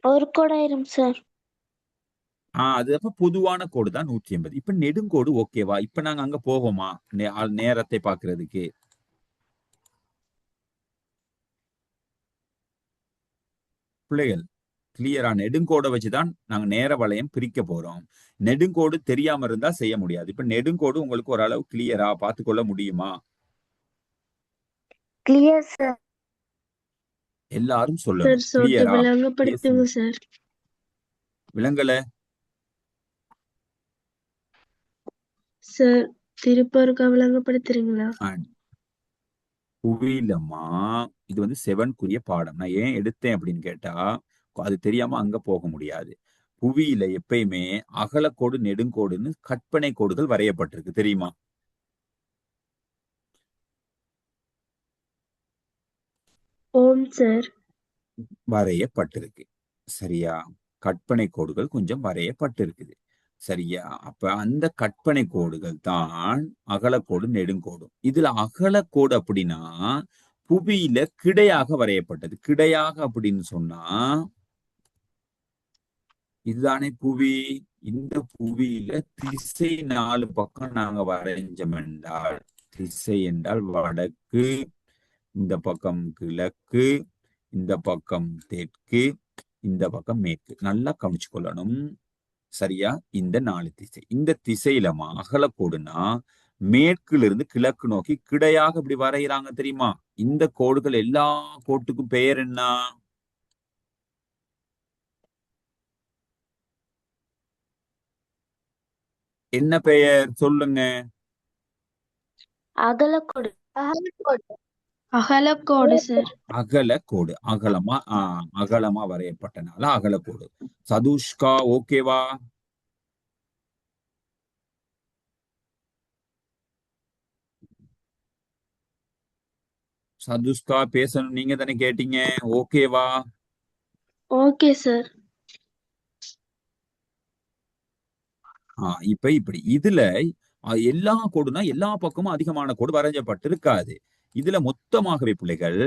ஒரு கோடு ஆயிரும் சார்.
அது அப்ப பொதுவான கோடு தான் 180. இப்ப நெடுங்கோடு ஓகேவா? இப்ப நாங்க அங்க போவோமா நேரத்தை பாக்குறதுக்கு? பிள்ளைகள் கிளியரா? நெடுங்கோடை வச்சுதான் நாங்க நேர வளையம் பிரிக்க போறோம். நெடுங்கோடு தெரியாம இருந்தா செய்ய முடியாது. இப்ப நெடுங்கோடு உங்களுக்கு ஓரளவு கிளியரா பார்த்துக்கொள்ள முடியுமா?
Clear sir.
எல்லாரும் சொல்லணும். கிளியரா? விளங்கல
சார், திருப்பூருக்கு விளங்கப்படுத்துறீங்களா?
புவியிலமா இது வந்து 7க்குரிய பாடம். நான் ஏன் எடுத்தேன் அப்படின்னு கேட்டா, அது தெரியாம அங்க போக முடியாது. புவியில எப்பயுமே அகலக்கோடு நெடுங்கோடுன்னு கற்பனை கோடுகள் வரையப்பட்டிருக்கு தெரியுமா?
ஓம் சார்.
வரையப்பட்டிருக்கு. சரியா? கற்பனை கோடுகள் கொஞ்சம் வரையப்பட்டிருக்குது. சரியா? அப்ப அந்த கற்பனை கோடுகள் தான் அகலக்கோடு நெடுங்கோடும். இதுல அகலக்கோடு அப்படின்னா புவியில கிடையாக வரையப்பட்டது. கிடையாக அப்படின்னு சொன்னா இதுதானே புவி. இந்த புவியில திசை 4 பக்கம் நாங்க வரைஞ்சோம் என்றால், திசை என்றால் வடக்கு, இந்த பக்கம் கிழக்கு, இந்த பக்கம் தெற்கு, இந்த பக்கம் மேற்கு. நல்லா கவனிச்சு கொள்ளணும். சரியா? இந்த 4 திசை. இந்த திசையில அகலக்கோடுனா மேற்குல இருந்து கிழக்கு நோக்கி கிடையாக இப்படி வரைகிறாங்க தெரியுமா? இந்த கோடுகள் எல்லா கோட்டுக்கும் பெயர் என்ன? என்ன பெயர் சொல்லுங்க?
அகலக்கோடு.
அகலக்கோடு.
அகலக்கோடு சார்.
அகலக்கோடு. அகலமா வரையப்பட்டனால அகலக்கோடு. சதுஷ்கா ஓகேவா? சதுஷ்கா பேசணும், நீங்க தானே கேட்டீங்க. ஓகேவா?
Okay sir.
இப்ப இப்படி இதுல எல்லா கோடுனா எல்லா பக்கமும் அதிகமான கோடு வரைஞ்சப்பட்டிருக்காது. இதுல மொத்தமாகவே பிள்ளைகள்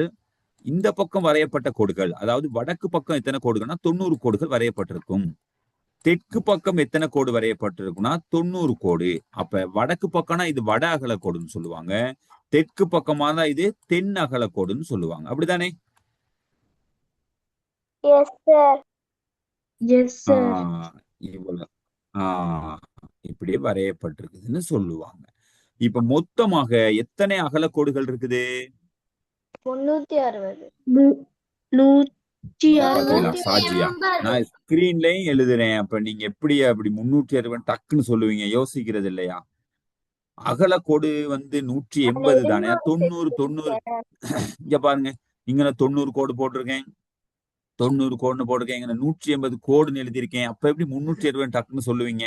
இந்த பக்கம் வரையப்பட்ட கோடுகள், அதாவது வடக்கு பக்கம் எத்தனை கோடுகள்னா 90 கோடுகள் வரையப்பட்டிருக்கும். தெற்கு பக்கம் எத்தனை கோடு வரையப்பட்டிருக்குன்னா 90 கோடு. அப்ப வடக்கு பக்கம்னா இது வட அகல கோடுன்னு சொல்லுவாங்க. தெற்கு பக்கமா தான் இது தென் அகல கோடுன்னு சொல்லுவாங்க. அப்படிதானே?
Yes sir.
Yes sir.
இவ்வளவு இப்படியே வரையப்பட்டிருக்குதுன்னு சொல்லுவாங்க. இப்ப மொத்தமாக எத்தனை அகலக்கோடுகள் இருக்குது?
360.
160.
சாஜியா, நான் ஸ்கிரீன்லயும் எழுதுறேன். அப்ப நீங்க எப்படி அப்படி 360 டக்குன்னு சொல்லுவீங்க? யோசிக்கிறது இல்லையா? அகலக்கோடு 180 தானே. 90 இங்க பாருங்க, இங்க நான் 90 கோடு போட்டிருக்கேன், 90 கோடுன்னு போட்டிருக்கேன். இங்க 180 கோடுன்னு எழுதியிருக்கேன். அப்ப எப்படி 360 டக்குன்னு சொல்லுவீங்க?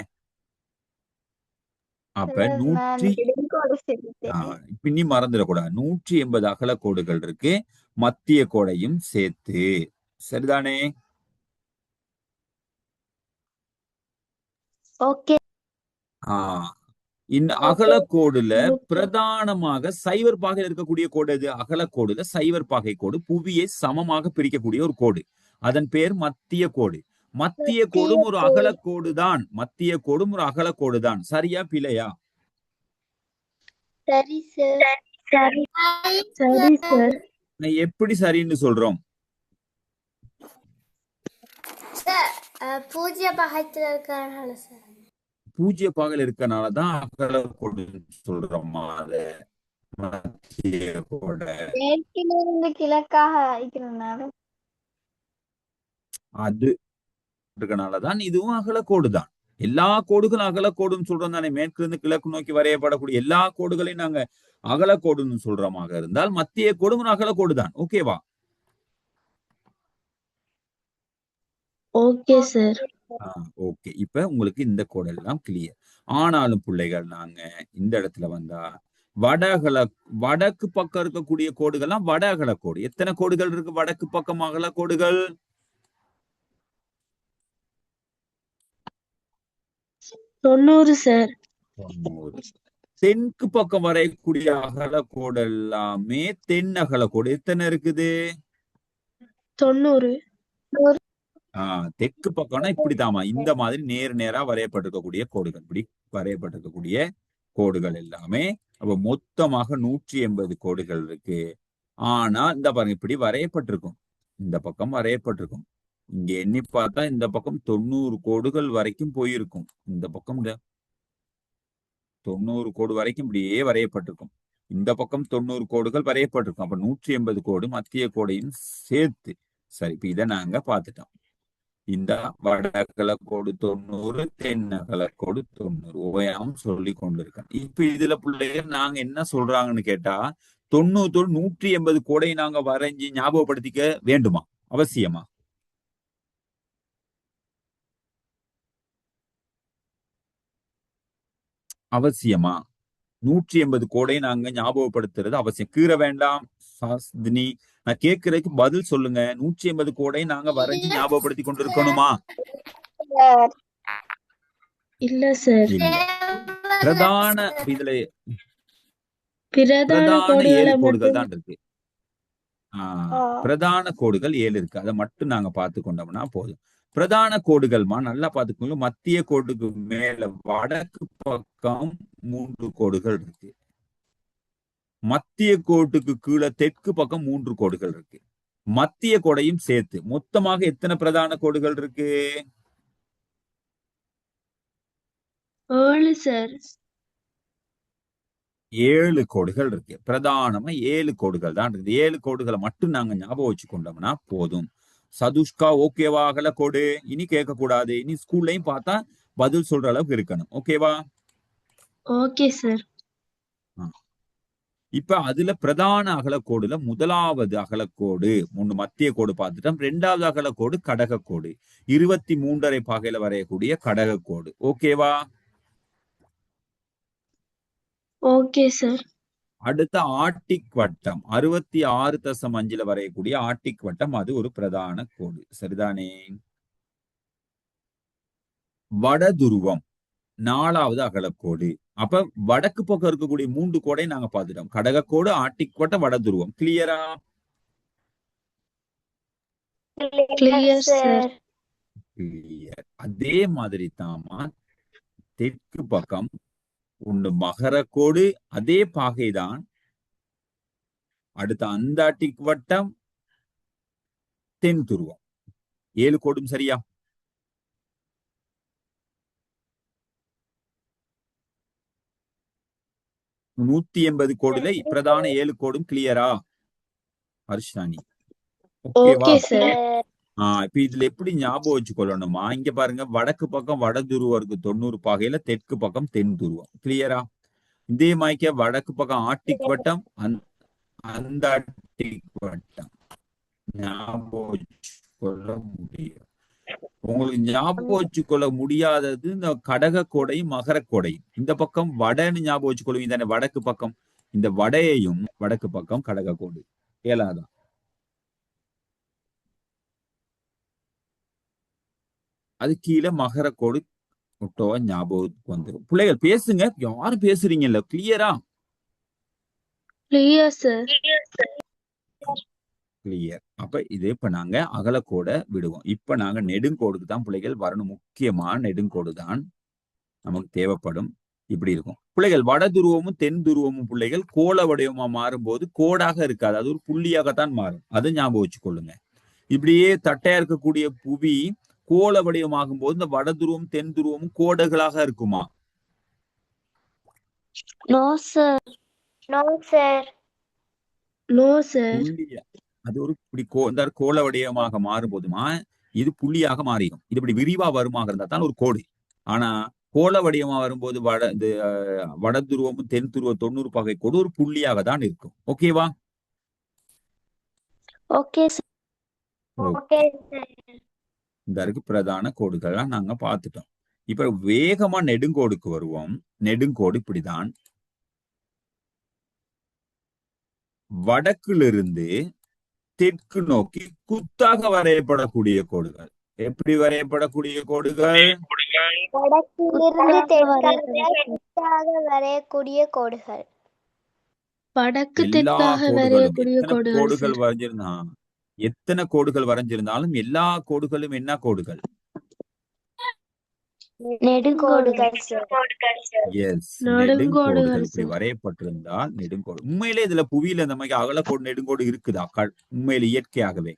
அப்ப இப்ப நீ மறந்துடக்கூடாது. 180 அகலக்கோடுகள் இருக்கு, மத்திய கோடையும் சேர்த்து. சரிதானே?
ஓகே.
இந்த அகலக்கோடுல பிரதானமாக சைவர் பாகையில் இருக்கக்கூடிய கோடு எது? அகலக்கோடுல சைவர் பாகை கோடு புவியை சமமாக பிரிக்கக்கூடிய ஒரு கோடு. அதன் பேர் மத்திய கோடு. மத்திய கோடும் ஒரு அகலக்கோடு தான். மத்திய கோடும் ஒரு அகலக்கோடு தான். சரியா பிழையா?
சரி சார்.
சரி சார்.
எப்படி சரின்னு சொல்றோம்?
சார் பூஜ்ய பாகத்தில் இருக்கிறனால சார்.
பூஜ்ய பாகையில் இருக்கனாலதான் அகலக்கோடு சொல்றோமா? அத மத்திய கோட
மேற்கிலிருந்து கிழக்காக இருக்கிறனால
அது இருக்கனாலதான் இதுவும் அகலக்கோடு தான். எல்லா கோடுகளும் அகலக்கோடுன்னு சொல்றோம் தானே. மேற்கு இருந்து கிழக்கு நோக்கி வரையப்படக்கூடிய எல்லா கோடுகளையும் நாங்க அகலக்கோடுன்னு சொல்றோமாக இருந்தால் மத்திய கோடும் ஒரு அகலக்கோடு தான். ஓகேவா?
Okay sir.
ஓகே. இப்ப உங்களுக்கு இந்த கோடெல்லாம் கிளியர். ஆனாலும் பிள்ளைகள் நாங்க இந்த இடத்துல வந்தா வடக்கு பக்கம் இருக்கக்கூடிய கோடுகள்லாம் வட அகலக்கோடு. எத்தனை கோடுகள் இருக்கு வடக்கு பக்கம் அகலக்கோடுகள்?
90 சார்.
90. தெற்கு பக்கம் வரையக்கூடிய அகலக்கோடு எல்லாமே தென் அகலக்கோடு. எத்தனை இருக்குது?
90.
தெற்கு பக்கம்னா இப்படித்தாமா, இந்த மாதிரி நேரா வரையப்பட்டிருக்கக்கூடிய கோடுகள். இப்படி வரையப்பட்டிருக்கக்கூடிய கோடுகள் எல்லாமே அப்ப மொத்தமாக 180 கோடுகள் இருக்கு. ஆனா இந்த பாருங்க, இப்படி வரையப்பட்டிருக்கும், இந்த பக்கம் வரையப்பட்டிருக்கும். இங்க எண்ணி பார்த்தா இந்த பக்கம் 90 கோடுகள் வரைக்கும் போயிருக்கும். இந்த பக்கம் 90 கோடு வரைக்கும் இப்படியே வரையப்பட்டிருக்கும். இந்த பக்கம் 90 கோடுகள் வரையப்பட்டிருக்கும். அப்ப 180 கோடு மத்திய கோடையும் சேர்த்து. சரி, இப்ப இதை நாங்க பார்த்துட்டோம். இந்த வடகலக்கோடு 90, தென்னகலக்கோடு 90 ஓயாம சொல்லி கொண்டிருக்கேன். இப்ப இதுல பிள்ளைகள் நாங்க என்ன சொல்றாங்கன்னு கேட்டா 90 180 கோடை நாங்க வரைஞ்சி ஞாபகப்படுத்திக்க வேண்டுமா? அவசியமா? அவசியமா? 180 கோடை நாங்க ஞாபகப்படுத்துறது அவசியம். கீற வேண்டாம் சாஸ்தினி. நான் கேட்கறதுக்கு பதில் சொல்லுங்க. 180 கோடை நாங்க வரைஞ்சு ஞாபகப்படுத்தி கொண்டிருக்கணுமா?
சார்
இல்ல சார்.
இல்ல. பிரதான இதுல
பிரதான
பிரதான
கோடுகளை
7 கோடுகள்
மட்டும்
தான் இருக்கு. பிரதான கோடுகள் 7 இருக்கு. அதை மட்டும் நாங்க பார்த்து கொண்டோம்னா போதும். பிரதான கோடுகள்மா நல்லா பார்த்துக்கோங்க. மத்திய கோட்டுக்கு மேல வடக்கு பக்கம் 3 கோடுகள் இருக்கு. மத்திய கோட்டுக்கு கீழே தெற்கு பக்கம் 3 கோடுகள் இருக்கு. மத்திய கோடையும் சேர்த்து மொத்தமாக எத்தனை பிரதான கோடுகள் இருக்கு?
7 சார்.
7 கோடுகள் இருக்கு. பிரதானமா 7 கோடுகள் தான் இருக்குது. 7 கோடுகளை மட்டும் நாங்க ஞாபகம் வச்சு கொண்டோம்னா போதும். சதுஷ்கா ஓகேவா? அகல கோடு இனி கேட்க கூடாது. இனி ஸ்கூல்லையும் பார்த்தா பதில் சொல்ற அளவுக்கு இருக்கணும். ஓகேவா?
Okay sir.
இப்ப அதுல பிரதான அகலக்கோடுல முதலாவது அகலக்கோடு 3 மத்திய கோடு பார்த்துட்டோம். 2வது அகலக்கோடு கடகக்கோடு 23.5 பாகையில வரையக்கூடிய கடகக்கோடு. ஓகேவா?
Okay sir.
அடுத்த ஆர்டிக் வட்டம் 66.5 வரையக்கூடிய ஆர்டிக் வட்டம், அது ஒரு பிரதான கோடு. சரிதானே? வட துருவம் 4வது அகலக்கோடு. அப்ப வடக்கு பக்கம் இருக்கக்கூடிய 3 கோடை நாங்க பார்த்துட்டோம். கடகக்கோடு, ஆர்டிக் வட்டம், வட துருவம். கிளியரா?
Clear sir.
கிளியர். அதே மாதிரி தாமா தெற்கு பக்கம் ஒன்று மகரக்கோடு, அதே பாகைதான். அடுத்த அந்தார்டிக் வட்டம், தென் துருவம். 7 கோடும் சரியா? நூத்தி 180 கோடுல பிரதான 7 கோடும் கிளியரா ஹர்ஷானி? ஓகேவா?
Okay sir.
இப்ப இதுல எப்படி ஞாபகம் வச்சு கொள்ளணுமா? இங்க பாருங்க, வடக்கு பக்கம் வட துருவம் இருக்கு 90 பாகையில, தெற்கு பக்கம் தென் துருவம். கிளியரா? இதே மாதிரிக்க வடக்கு பக்கம் ஆர்டிக் வட்டம், அந்த வட்டம் ஞாபகம் வச்சு கொள்ள முடியும். உங்களுக்கு ஞாபகம் வச்சு கொள்ள முடியாதது இந்த கடக கோடையும் மகர கோடையும். இந்த பக்கம் வடன்னு ஞாபகம் வச்சு கொள்வீங்க தானே, வடக்கு பக்கம். இந்த வடையையும் வடக்கு பக்கம் கடக கோடு 7ஆதான். அது கீழே மகர கோடு ஒட்டோவா ஞாபகத்துக்கு வந்துடும். பிள்ளைகள் பேசுங்க, யாரும் பேசுறீங்கல்ல? கிளியரா?
Clear sir.
கிளியர். அப்ப இது இப்ப நாங்க அகலக்கோடை விடுவோம். இப்ப நாங்க நெடுங்கோடுக்கு தான் பிள்ளைகள் வரணும். முக்கியமான நெடுங்கோடு தான் நமக்கு தேவைப்படும். இப்படி இருக்கும் பிள்ளைகள். வட துருவமும் தென் துருவமும் பிள்ளைகள் கோள வடிவமா மாறும்போது கோடாக இருக்காது, அது ஒரு புள்ளியாகத்தான் மாறும். அதை ஞாபகம் வச்சு கொள்ளுங்க. இப்படியே தட்டையா இருக்கக்கூடிய புவி கோள வடிவமாகும் போது இந்த வட துருவம் தென் துருவமும் கோடுகளாக இருக்குமா?
No sir.
No sir.
No sir.
புள்ளியா அது ஒரு இப்படி கோள வடிவமாக மாறும் போதுமா இது புள்ளியாக மாறிடும். இது இப்படி விரிவா வருமாக இருந்தா தான் ஒரு கோடு. ஆனா கோள வடிவமா வரும்போது வட துருவமும் தென் துருவ 90 பாகை கோடு ஒரு புள்ளியாக தான் இருக்கும். ஓகேவா?
Okay sir.
Okay sir.
இந்த இருக்கு பிரதான கோடுகள்லாம் நாங்க பார்த்துட்டோம். இப்ப வேகமா நெடுங்கோடுக்கு வருவோம். நெடுங்கோடு இப்படிதான். வடக்கிலிருந்து தெற்கு நோக்கி குத்தாக வரையப்படக்கூடிய கோடுகள். எப்படி வரையப்படக்கூடிய கோடுகள்?
வடக்கிலிருந்து தெற்காக குத்தாக வரையக்கூடிய கோடுகள்.
வடக்கு
எல்லா
தெற்காக
கோடுகளும்
வரையக்கூடிய
எத்தனை
கோடுகள்
கோடுகள்
சார்.
வரைஞ்சிருந்தா எத்தனை கோடுகள் வரைஞ்சிருந்தாலும் எல்லா கோடுகளும் என்ன கோடுகள்?
நெடுங்கோடுகள் சார்.
எஸ்,
நெடுங்கோடுகள்
நெடுங்கோடுகள் இப்படி
சார்.
வரையப்பட்டிருந்தால் நெடுங்கோடு. உண்மையிலே இதுல புவியில இந்த மாதிரி அகலக்கோடு நெடுங்கோடு இருக்குதா? உண்மையில இயற்கையாகவே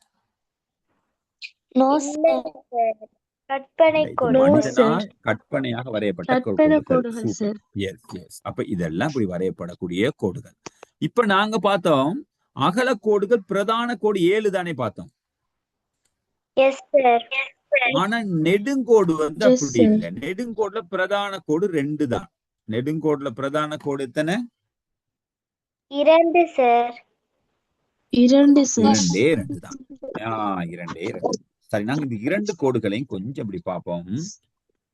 நோ
இல்லை
சார்.
சார். கற்பனை
இது
கோடு.
மனிதனால் கற்பனையாக வரையப்பட்ட
கற்பனை
கோடுகள்.
கோடுகள்
சூப்பர்.
சார்.
S S. அப்ப இதெல்லாம் இப்படி வரையப்படக்கூடிய கோடுகள். இப்ப நாங்க பார்த்தோம் அகலக்கோடுகள் பிரதான கோடு 7 தானே பார்த்தோம்.
Yes sir.
ஆனா நெடுங்கோடு
Yes,
அப்படி
sir.
இல்லை. நெடுங்கோடுல பிரதான கோடு 2 தான். நெடுங்கோடுல பிரதான கோடு எத்தனை?
2 சார்.
2 சார்.
2 தான். 2. சரி, நாங்க இந்த 2 கோடுகளையும் கொஞ்சம் இப்படி பார்ப்போம்.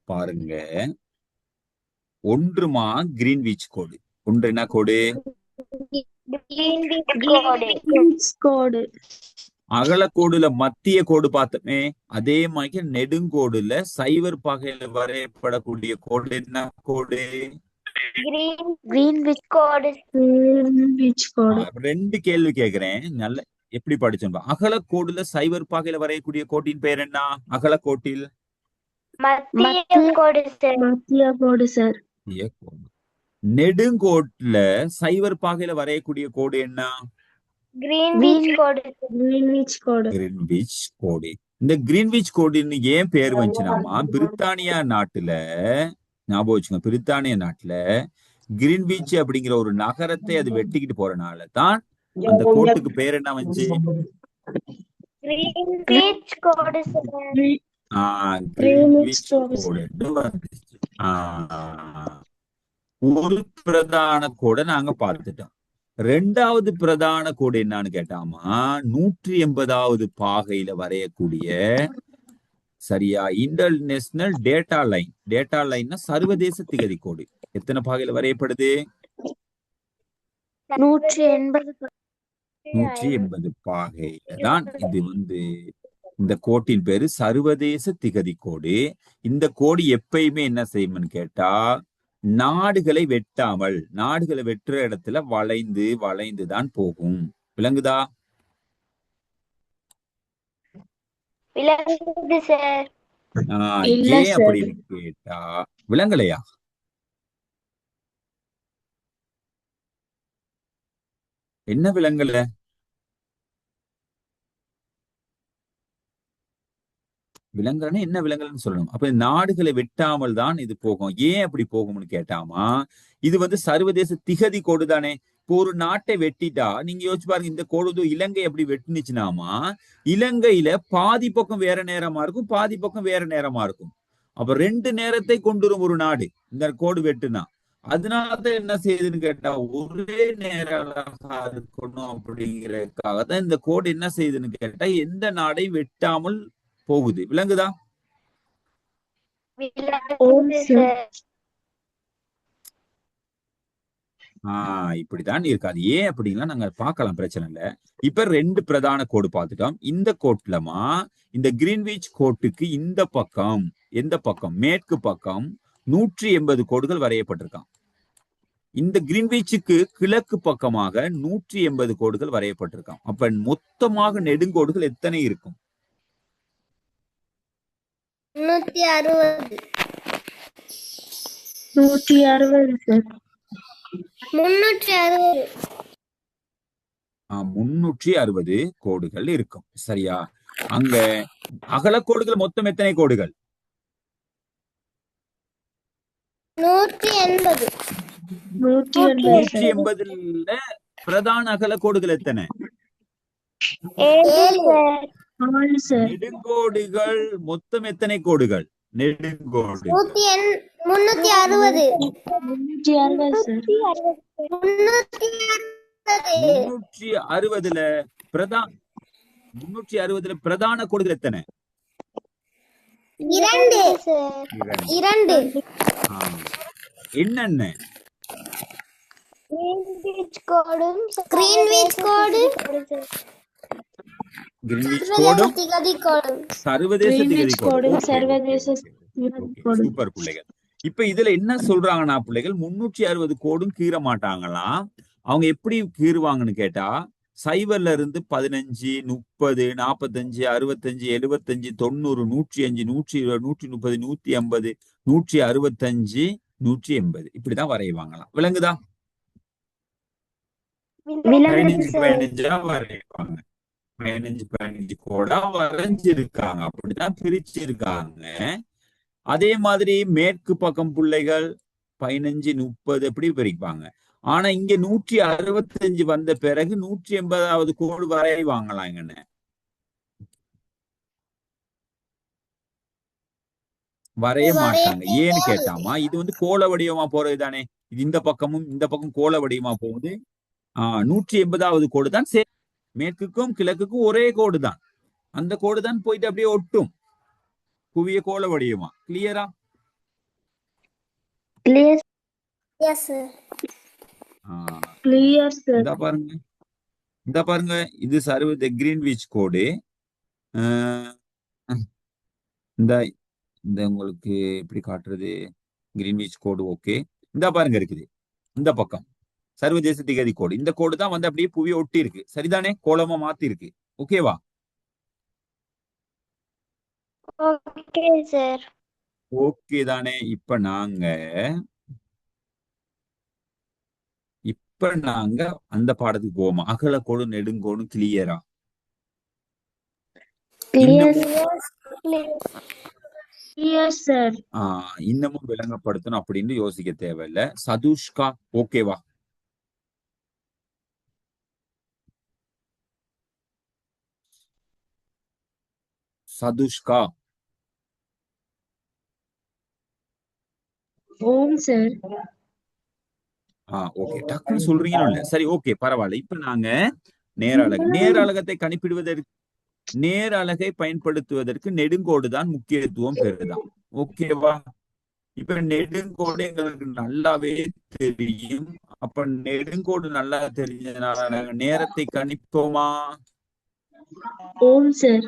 பாருங்க, ஒன்றுமா கிரீன்விச் கோடு. ஒன்று என்ன கோடு?
கோடு.
அகலக்கோடுல மத்திய கோடு பார்த்தோமே, அதே மாதிரி நெடுங்கோடுல சைவர் பாகையில வரையப்படக்கூடிய கோடு என்ன கோடு?
கிரீன்விச் கோடு.
ரெண்டு கேள்வி கேக்குறேன், நல்ல எப்படி படிச்சோம். அகலக்கோடுல சைவர் பாகையில வரையக்கூடிய கோட்டின் பெயர் என்ன? அகலக்கோட்டில்
மத்திய கோடு சார்.
மத்திய கோடு சார்.
நெடுங்கோட்டுல சைவர் பாகையில வரையக்கூடிய கோடு என்ன?
கிரீன்விச் கோடு.
கிரீன்விச் கோடு.
கிரீன்விச் கோடு. இந்த கிரீன்விச் கோடுன்னு ஏன் பேர் வந்துச்சுனாமா, பிரித்தானியா நாட்டுல, ஞாபகம் வச்சுங்க, பிரித்தானிய நாட்டுல கிரீன்விச் அப்படிங்கிற ஒரு நகரத்தை அது வெட்டிக்கிட்டு போறனால தான் அந்த கோட்டுக்கு பேர் என்ன வந்துச்சு?
Greenwich code sir.
கிரீன்விச் கோடுன்னு வந்துச்சு. ஒரு பிரதான கோடை நாங்க பார்த்துட்டோம். ரெண்டாவது பிரதான கோடு என்னன்னு கேட்டாமா, 180வது பாகையில வரையக்கூடிய, சரியா, இன்டர்நேஷனல் டேட்டா லைன். டேட்டா லைன்னா சர்வதேச திகதி கோடு. எத்தனை பாகையில வரையப்படுது? 180 பாகையில தான் இது இந்த கோட்டின் பேரு சர்வதேச திகதி கோடு. இந்த கோடு எப்பயுமே என்ன செய்யும்னு கேட்டா, நாடுகளை வெட்டாமல், நாடுகளை வெட்டுற இடத்துல வளைந்து வளைந்து தான் போகும். விளங்குதா?
விளங்குது சார்.
ஏன் அப்படின்னு கேட்டா விளங்கலையா? என்ன விளங்கல? விலங்குன்னு என்ன விலங்குன்னு சொல்லணும். அப்ப நாடுகளை வெட்டாமல் தான் இது போகும். ஏன் அப்படி போகும்னு கேட்டாமா, இது சர்வதேச திகதி கோடு தானே. இப்போ ஒரு நாட்டை வெட்டிட்டா நீங்க யோசிச்சு பாருங்க, இந்த கோடு இலங்கை எப்படி வெட்டுனுச்சுனாமா, இலங்கையில பாதி பக்கம் வேற நேரமா இருக்கும், பாதி பக்கம் வேற நேரமா இருக்கும். அப்ப ரெண்டு நேரத்தை கொண்டு வரும் ஒரு நாடு இந்த கோடு வெட்டுனா. அதனாலதான் என்ன செய்யுதுன்னு கேட்டா, ஒரே நேரம் இருக்கணும் அப்படிங்கறதுக்காக தான் இந்த கோடு என்ன செய்யுதுன்னு கேட்டா, எந்த நாடையும் வெட்டாமல் போகுது. விளங்குதா? இப்படிதான் இருக்காது. ஏன் அப்படின்னா நாங்க பார்க்கலாம், பிரச்சனை இல்ல. இப்ப ரெண்டு பிரதான கோடு பார்த்துட்டோம். இந்த கோட்லமா, இந்த கிரீன்விச் கோட்டுக்கு இந்த பக்கம், எந்த பக்கம், மேற்கு பக்கம் 180 கோடுகள் வரையப்பட்டிருக்கான். இந்த கிரீன்விச்சுக்கு கிழக்கு பக்கமாக 180 கோடுகள் வரையப்பட்டிருக்கான். அப்ப மொத்தமாக நெடுங்கோடுகள் எத்தனை இருக்கும்?
360.
360 கோடுகள் இருக்கும். சரியா? அங்க அகலக்கோடுகள் மொத்தம் எத்தனை கோடுகள்?
180.
180ல பிரதான அகலக்கோடுகள் எத்தனை? நெடுங்கோடுகள் மொத்தம் எத்தனை கோடுகள்? நெடுங்கோடு
360.
360ல பிரதான கோடுகள் எத்தனை?
2.
என்னென்ன?
கிரீன்விச் கோடும்
சர்வதேச திகதி கோடும். சூப்பர் பிள்ளைகள். இப்ப இதுல என்ன சொல்றாங்கன்னா பிள்ளைகள், 360 கோடும் கீற மாட்டாங்களாம். அவங்க எப்படி கீறுவாங்கன்னு கேட்டா, 0ல இருந்து 15, 30, 45, 65, 75, 90, 105, 120, 130, 150, 165, 180 இப்படிதான் வரைவாங்களாம். விளங்குதா? 15 வரைவாங்க. 15 கோடா வரைஞ்சிருக்காங்க. அப்படிதான் பிரிச்சிருக்காங்க. அதே மாதிரி மேற்கு பக்கம் பிள்ளைகள் 15, 30 எப்படி பிரிப்பாங்க. ஆனா இங்க 165 வந்த பிறகு 180வது கோடு வரைவாங்களாம். இங்கன்னு வரைய மாட்டாங்க. ஏன்னு கேட்டாமா, இது கோள வடிவமா போறது தானே. இது இந்த பக்கமும் இந்த பக்கம் கோள வடிவமா போகுது. 180வது கோடு தான் மேற்குக்கும் கிழக்குக்கும் ஒரே கோடு தான். அந்த கோடு தான் போயிட்டு அப்படியே ஒட்டும் குவிய கோள வடிவமா. கிளியரா?
எஸ் சார்
ஆஹ்
கிளியர் சார்.
இந்த பாருங்க, இந்த பாருங்க, இது சர்வ கிரீன்விச் கோடு. இந்த இந்த உங்களுக்கு எப்படி காட்டுறது? Greenwich code okay. இந்த பாருங்க இருக்குது இந்த பக்கம் சர்வதேச திகதி கோடு. இந்த கோடு தான் வந்து அப்படியே புவியை ஒட்டி இருக்கு. சரிதானே? கோலமா மாத்தி இருக்கு. ஓகேவா?
ஓகே சார்
ஓகே தானே? இப்ப நாங்க அந்த பாடத்துக்கு போவோமா? அகலக்கோடு நெடுங்கோடு கிளியரா?
கிளியர்
இன்னமும்
கிளியர் சார்.
இன்னமும் விளங்கப்படுத்தணும் அப்படின்னு யோசிக்க தேவையில்ல. சதுஷ்கா ஓகேவா? சதுஷ்கா
ஓம் சார்.
ஓகே. டக்குன்னு சொல்றீங்கன்னு இல்ல. சரி ஓகே பரவாயில்ல. இப்ப நாங்க நேரலகத்தை கணிப்பிடுவதற்கு நேர அலகை பயன்படுத்துவதற்கு நெடுங்கோடு தான் முக்கியத்துவம் பெறுதான். ஓகேவா? இப்ப நெடுங்கோடு எங்களுக்கு நல்லாவே தெரியும். அப்ப நெடுங்கோடு நல்லா தெரிஞ்சதுனால நாங்க நேரத்தை கணிப்போமா?
ஓம் சார்.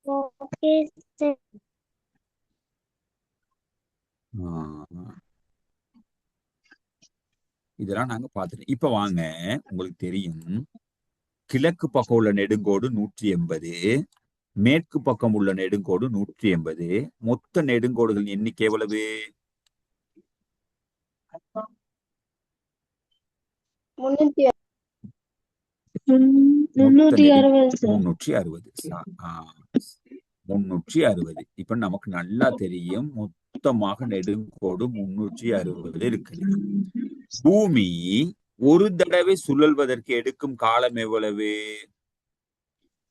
ஓகே சார்
இதெல்லாம் நாங்க பார்த்துட்டோம். இப்ப வாங்க, உங்களுக்கு தெரியும் கிழக்கு பக்கம் உள்ள நெடுங்கோடு 180, மேற்கு பக்கம் உள்ள நெடுங்கோடு 180. மொத்த நெடுங்கோடுகள் எண்ணிக்கை எவ்வளவு?
360 சார்.
360. இப்ப நமக்கு நல்லா தெரியும் மொத்தமாக நெடுங்கோடு 360 இருக்குது. பூமி ஒரு தடவை சுழல்வதற்கு எடுக்கும் காலம் எவ்வளவு?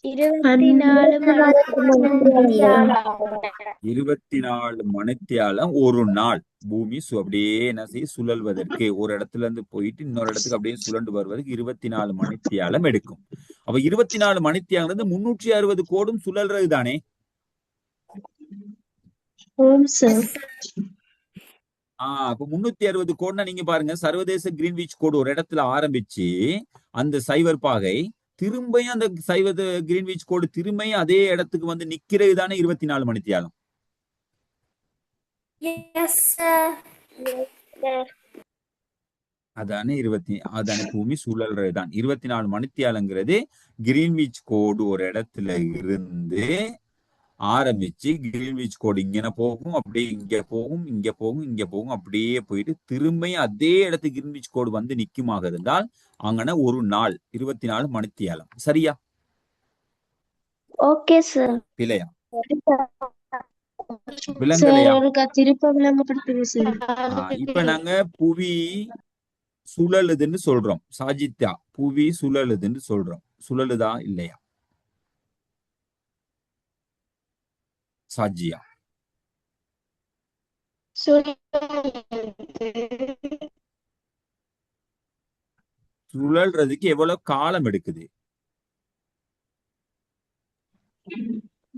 24 மணித்தியாலம் ஒரு நாள். பூமி அப்படியே என்ன செய்ய சுழல்வதற்கு, ஒரு இடத்துல இருந்து போயிட்டு இன்னொரு இடத்துக்கு அப்படியே சுழண்டு வருவதற்கு 24 மணித்தியாலம் எடுக்கும். அப்ப 24 மணித்தியாலம் 360 கோடும் சுழல்றது தானே? அப்ப 360 கோடுனா நீங்க பாருங்க, சர்வதேச கிரீன்விச் கோடு ஒரு இடத்துல ஆரம்பிச்சு அந்த சைவர் பாகை திரும்பியும் அந்த சைவ கிரீன்விச் கோடு திரும்பியும் அதே இடத்துக்கு வந்து நிக்கிறது தானே 24 மணித்தியாலம். அதானே அதானே பூமி சுழல்றதுதான் 24 மணித்தியாலங்கிறது. கிரீன்விச் கோடு ஒரு இடத்துல இருந்து ஆரம்பிச்சு கிரீன்விச் கோடு இங்கே போகும், அப்படியே இங்க போகும், இங்க போகும், இங்க போகும், அப்படியே போயிட்டு திரும்பியும் அதே இடத்துக்கு கிரீன்விச் கோடு வந்து நிக்குமாக இருந்தால் அங்கன ஒரு நாள் 24 மணித்தியாலம். சரியா?
ஓகே சார்
இல்லையா? விலங்கலையா? இப்ப நாங்க புவி சுழலுதுன்னு சொல்றோம். சாஜித்யா, புவி சுழலுதுன்னு சொல்றோம். சுழலுதா இல்லையா? சாஜியா சுழல்றதுக்கு எவ்வளவு காலம் எடுக்குது?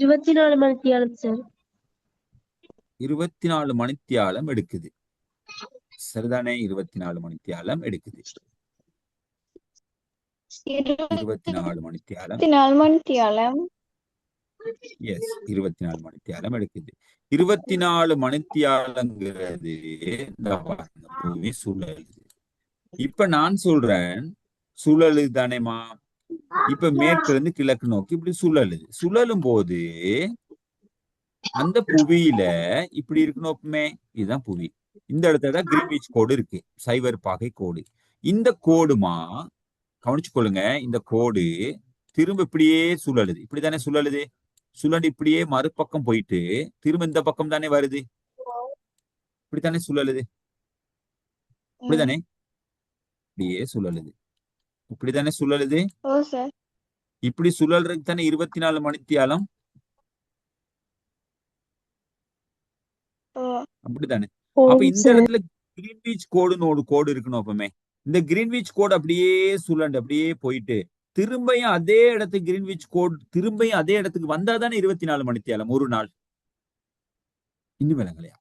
24 மணித்தியாலம் சார்.
24 மணித்தியாலம் எடுக்குது. சரிதானே? 24 மணித்தியாலம் எடுக்குது. 24 மணித்தியாலம். எஸ், 24 மணித்தியாலம் எடுக்குது. 24 மணித்தியாலங்கிறது பூமி சுழலுது. இப்ப நான் சொல்றேன் சுழலுது தானேமா? இப்ப மேற்குல இருந்து கிழக்கு நோக்கி இப்படி சுழலுது. சுழலும் போது அந்த புவியில இப்படி இருக்கணுமே, இதுதான் புவி. இந்த இடத்துல கிரீன்விச் கோடு இருக்கு, சைவர் பாகை கோடு. இந்த கோடுமா கவனிச்சு கொள்ளுங்க, இந்த கோடு திரும்ப இப்படியே சுழலுது. இப்படித்தானே சுழலுது. சுழண்டு இப்படியே மறுபக்கம் போயிட்டு திரும்ப இந்த பக்கம் தானே வருது. இப்படித்தானே சுழலுது. இப்படிதானே இப்படியே சுழலுது. இப்படித்தானே சுழலுது. இப்படி சுழல்றதுக்கு தானே 24 மணித்தியாலம். அப்படித்தானே? அப்ப இந்த இடத்துல கிரீன்விச் கோடுன்னு கோடு இருக்கணும். அப்பமே இந்த கிரீன்விச் கோடு அப்படியே சுழண்டு அப்படியே போயிட்டு திரும்பியும் அதே இடத்துக்கு கிரீன்விச் கோடு திரும்பியும் அதே இடத்துக்கு வந்தாதானே 24 மணித்தியாலம் ஒரு நாள். இன்னும் விளங்கலையா?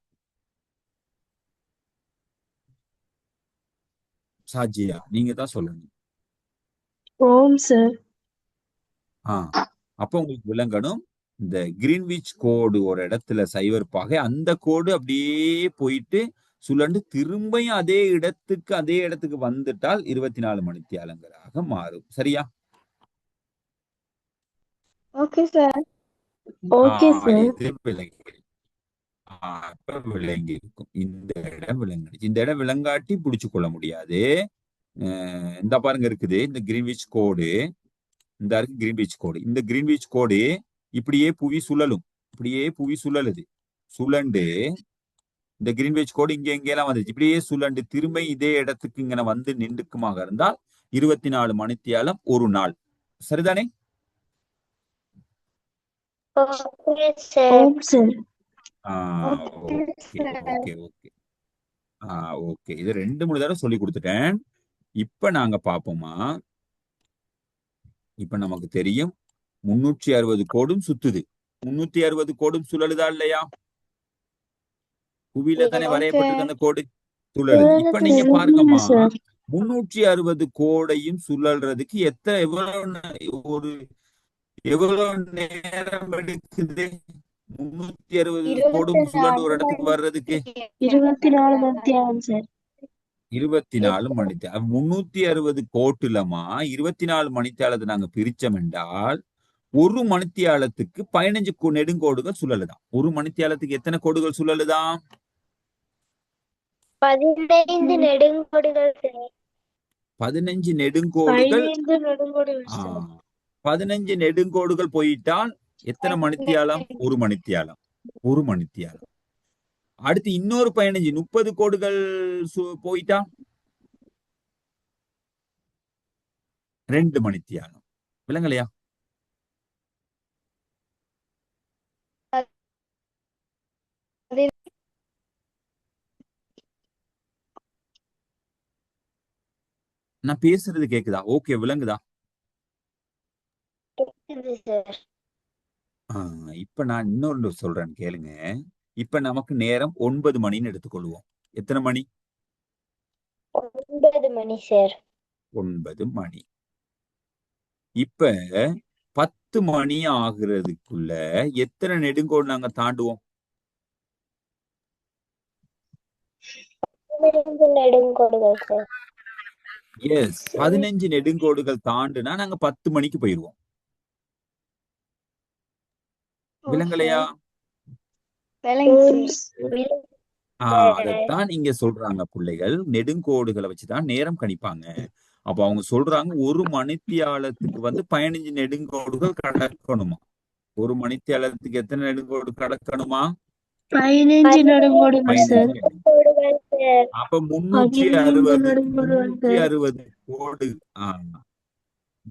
சாஜியா நீங்க தான் சொல்லணும்.
ஓம் சார்.
அப்ப உங்களுக்கு விளங்கணும். இந்த கிரீன்விச் கோடு ஒரு இடத்துல சைவர்ப்பாக அந்த கோடு அப்படியே போயிட்டு சுழண்டு திரும்பியும் அதே இடத்துக்கு வந்துட்டால் 24 மணித்தியாலங்களாக மாறும். சரியா?
Okay sir.
Okay sir.
இது விளங்கி அப்ப விளங்கி இருக்கும். இந்த இடம் விளங்கிடுச்சு. இந்த இடம் விளங்காட்டி புடிச்சு கொள்ள முடியாது. இந்த பாருங்க இருக்குது இந்த கிரீன்விச் கோடு. இந்த இருக்கு கிரீன்விச் கோடு. இந்த கிரீன்விச் கோடு இப்படியே புவி சுழலும். இப்படியே புவி சுழலுது. சுழண்டு இந்த கிரீன்விச் கோடு இங்க எங்கெல்லாம் வந்துச்சு. இப்படியே சுழண்டு திரும்ப இதே இடத்துக்கு இங்க வந்து நின்றுக்குமாக இருந்தால் 24 மணித்தியாலம் ஒரு நாள். சரிதானே?
Okay sir.
ஓம் sir.
Okay okay okay okay. இது 2-3 தடவை சொல்லி கொடுத்துட்டேன். இப்ப நாங்க பாப்போமா? இப்ப நமக்கு தெரியும் 360 கோடும் சுத்துது. 360 கோடும் சுழலுதா இல்லையா? புவியில தானே வரையப்பட்டிருக்க அந்த கோடு சுழலுது. இப்ப நீங்க பாருங்கம்மா, 360 கோடையும் சுழல்றதுக்கு எவ்வளவு நேரம் எடுக்குது? 360 கோடும் சுழண்டு ஒரு இடத்துக்கு வர்றதுக்கு
24 மணித்தியாலம் சார்.
24 மணித்தியாலம். 360 கோட்டுலமா 24 மணித்தியாலத்தை நாங்க பிரிச்சோம் என்றால் ஒரு மணித்தியாலத்துக்கு 15 நெடுங்கோடுகள் சுழலுதான். ஒரு மணித்தியாலத்துக்கு எத்தனை கோடுகள் சுழலுதான்?
15 நெடுங்கோடுகள் சார்.
15 நெடுங்கோடுகள்.
15 நெடுங்கோடுகள் சார்.
15 நெடுங்கோடுகள் போயிட்டால் எத்தனை மணித்தியாலம்? ஒரு மணித்தியாலம். ஒரு மணித்தியாலம். அடுத்து இன்னொரு 15 30 கோடுகள் போயிட்டா 2 மணித்தியாலம். விளங்கலையா? நான் பேசுறது கேக்குதா? ஓகே, விளங்குதா? இப்ப நான் இன்னொன்று சொல்றேன் கேளுங்க. இப்ப நமக்கு நேரம் 9 மணின்னு எடுத்துக்கொள்வோம். எத்தனை மணி?
9 மணி சார்.
9 மணி. இப்ப 10 மணி ஆகுறதுக்குள்ள எத்தனை நெடுங்கோடு நாங்க தாண்டுவோம்?
15 நெடுங்கோடுகள் சார்.
எஸ், 15 நெடுங்கோடுகள் தாண்டுனா நாங்க 10 மணிக்கு போயிருவோம். விளங்கலையா? அதைத்தான் இங்க சொல்றாங்க பிள்ளைகள். நெடுங்கோடுகளை வச்சுதான் நேரம் கணிப்பாங்க. அப்ப அவங்க சொல்றாங்க ஒரு மணித்தியாலத்துக்கு 15 நெடுங்கோடுகள் கடக்கணுமா? ஒரு மணித்தியாலத்துக்கு எத்தனை நெடுங்கோடு கடக்கணுமா?
15 நெடுங்கோடுகள் சார்.
அப்ப 360 கோடு.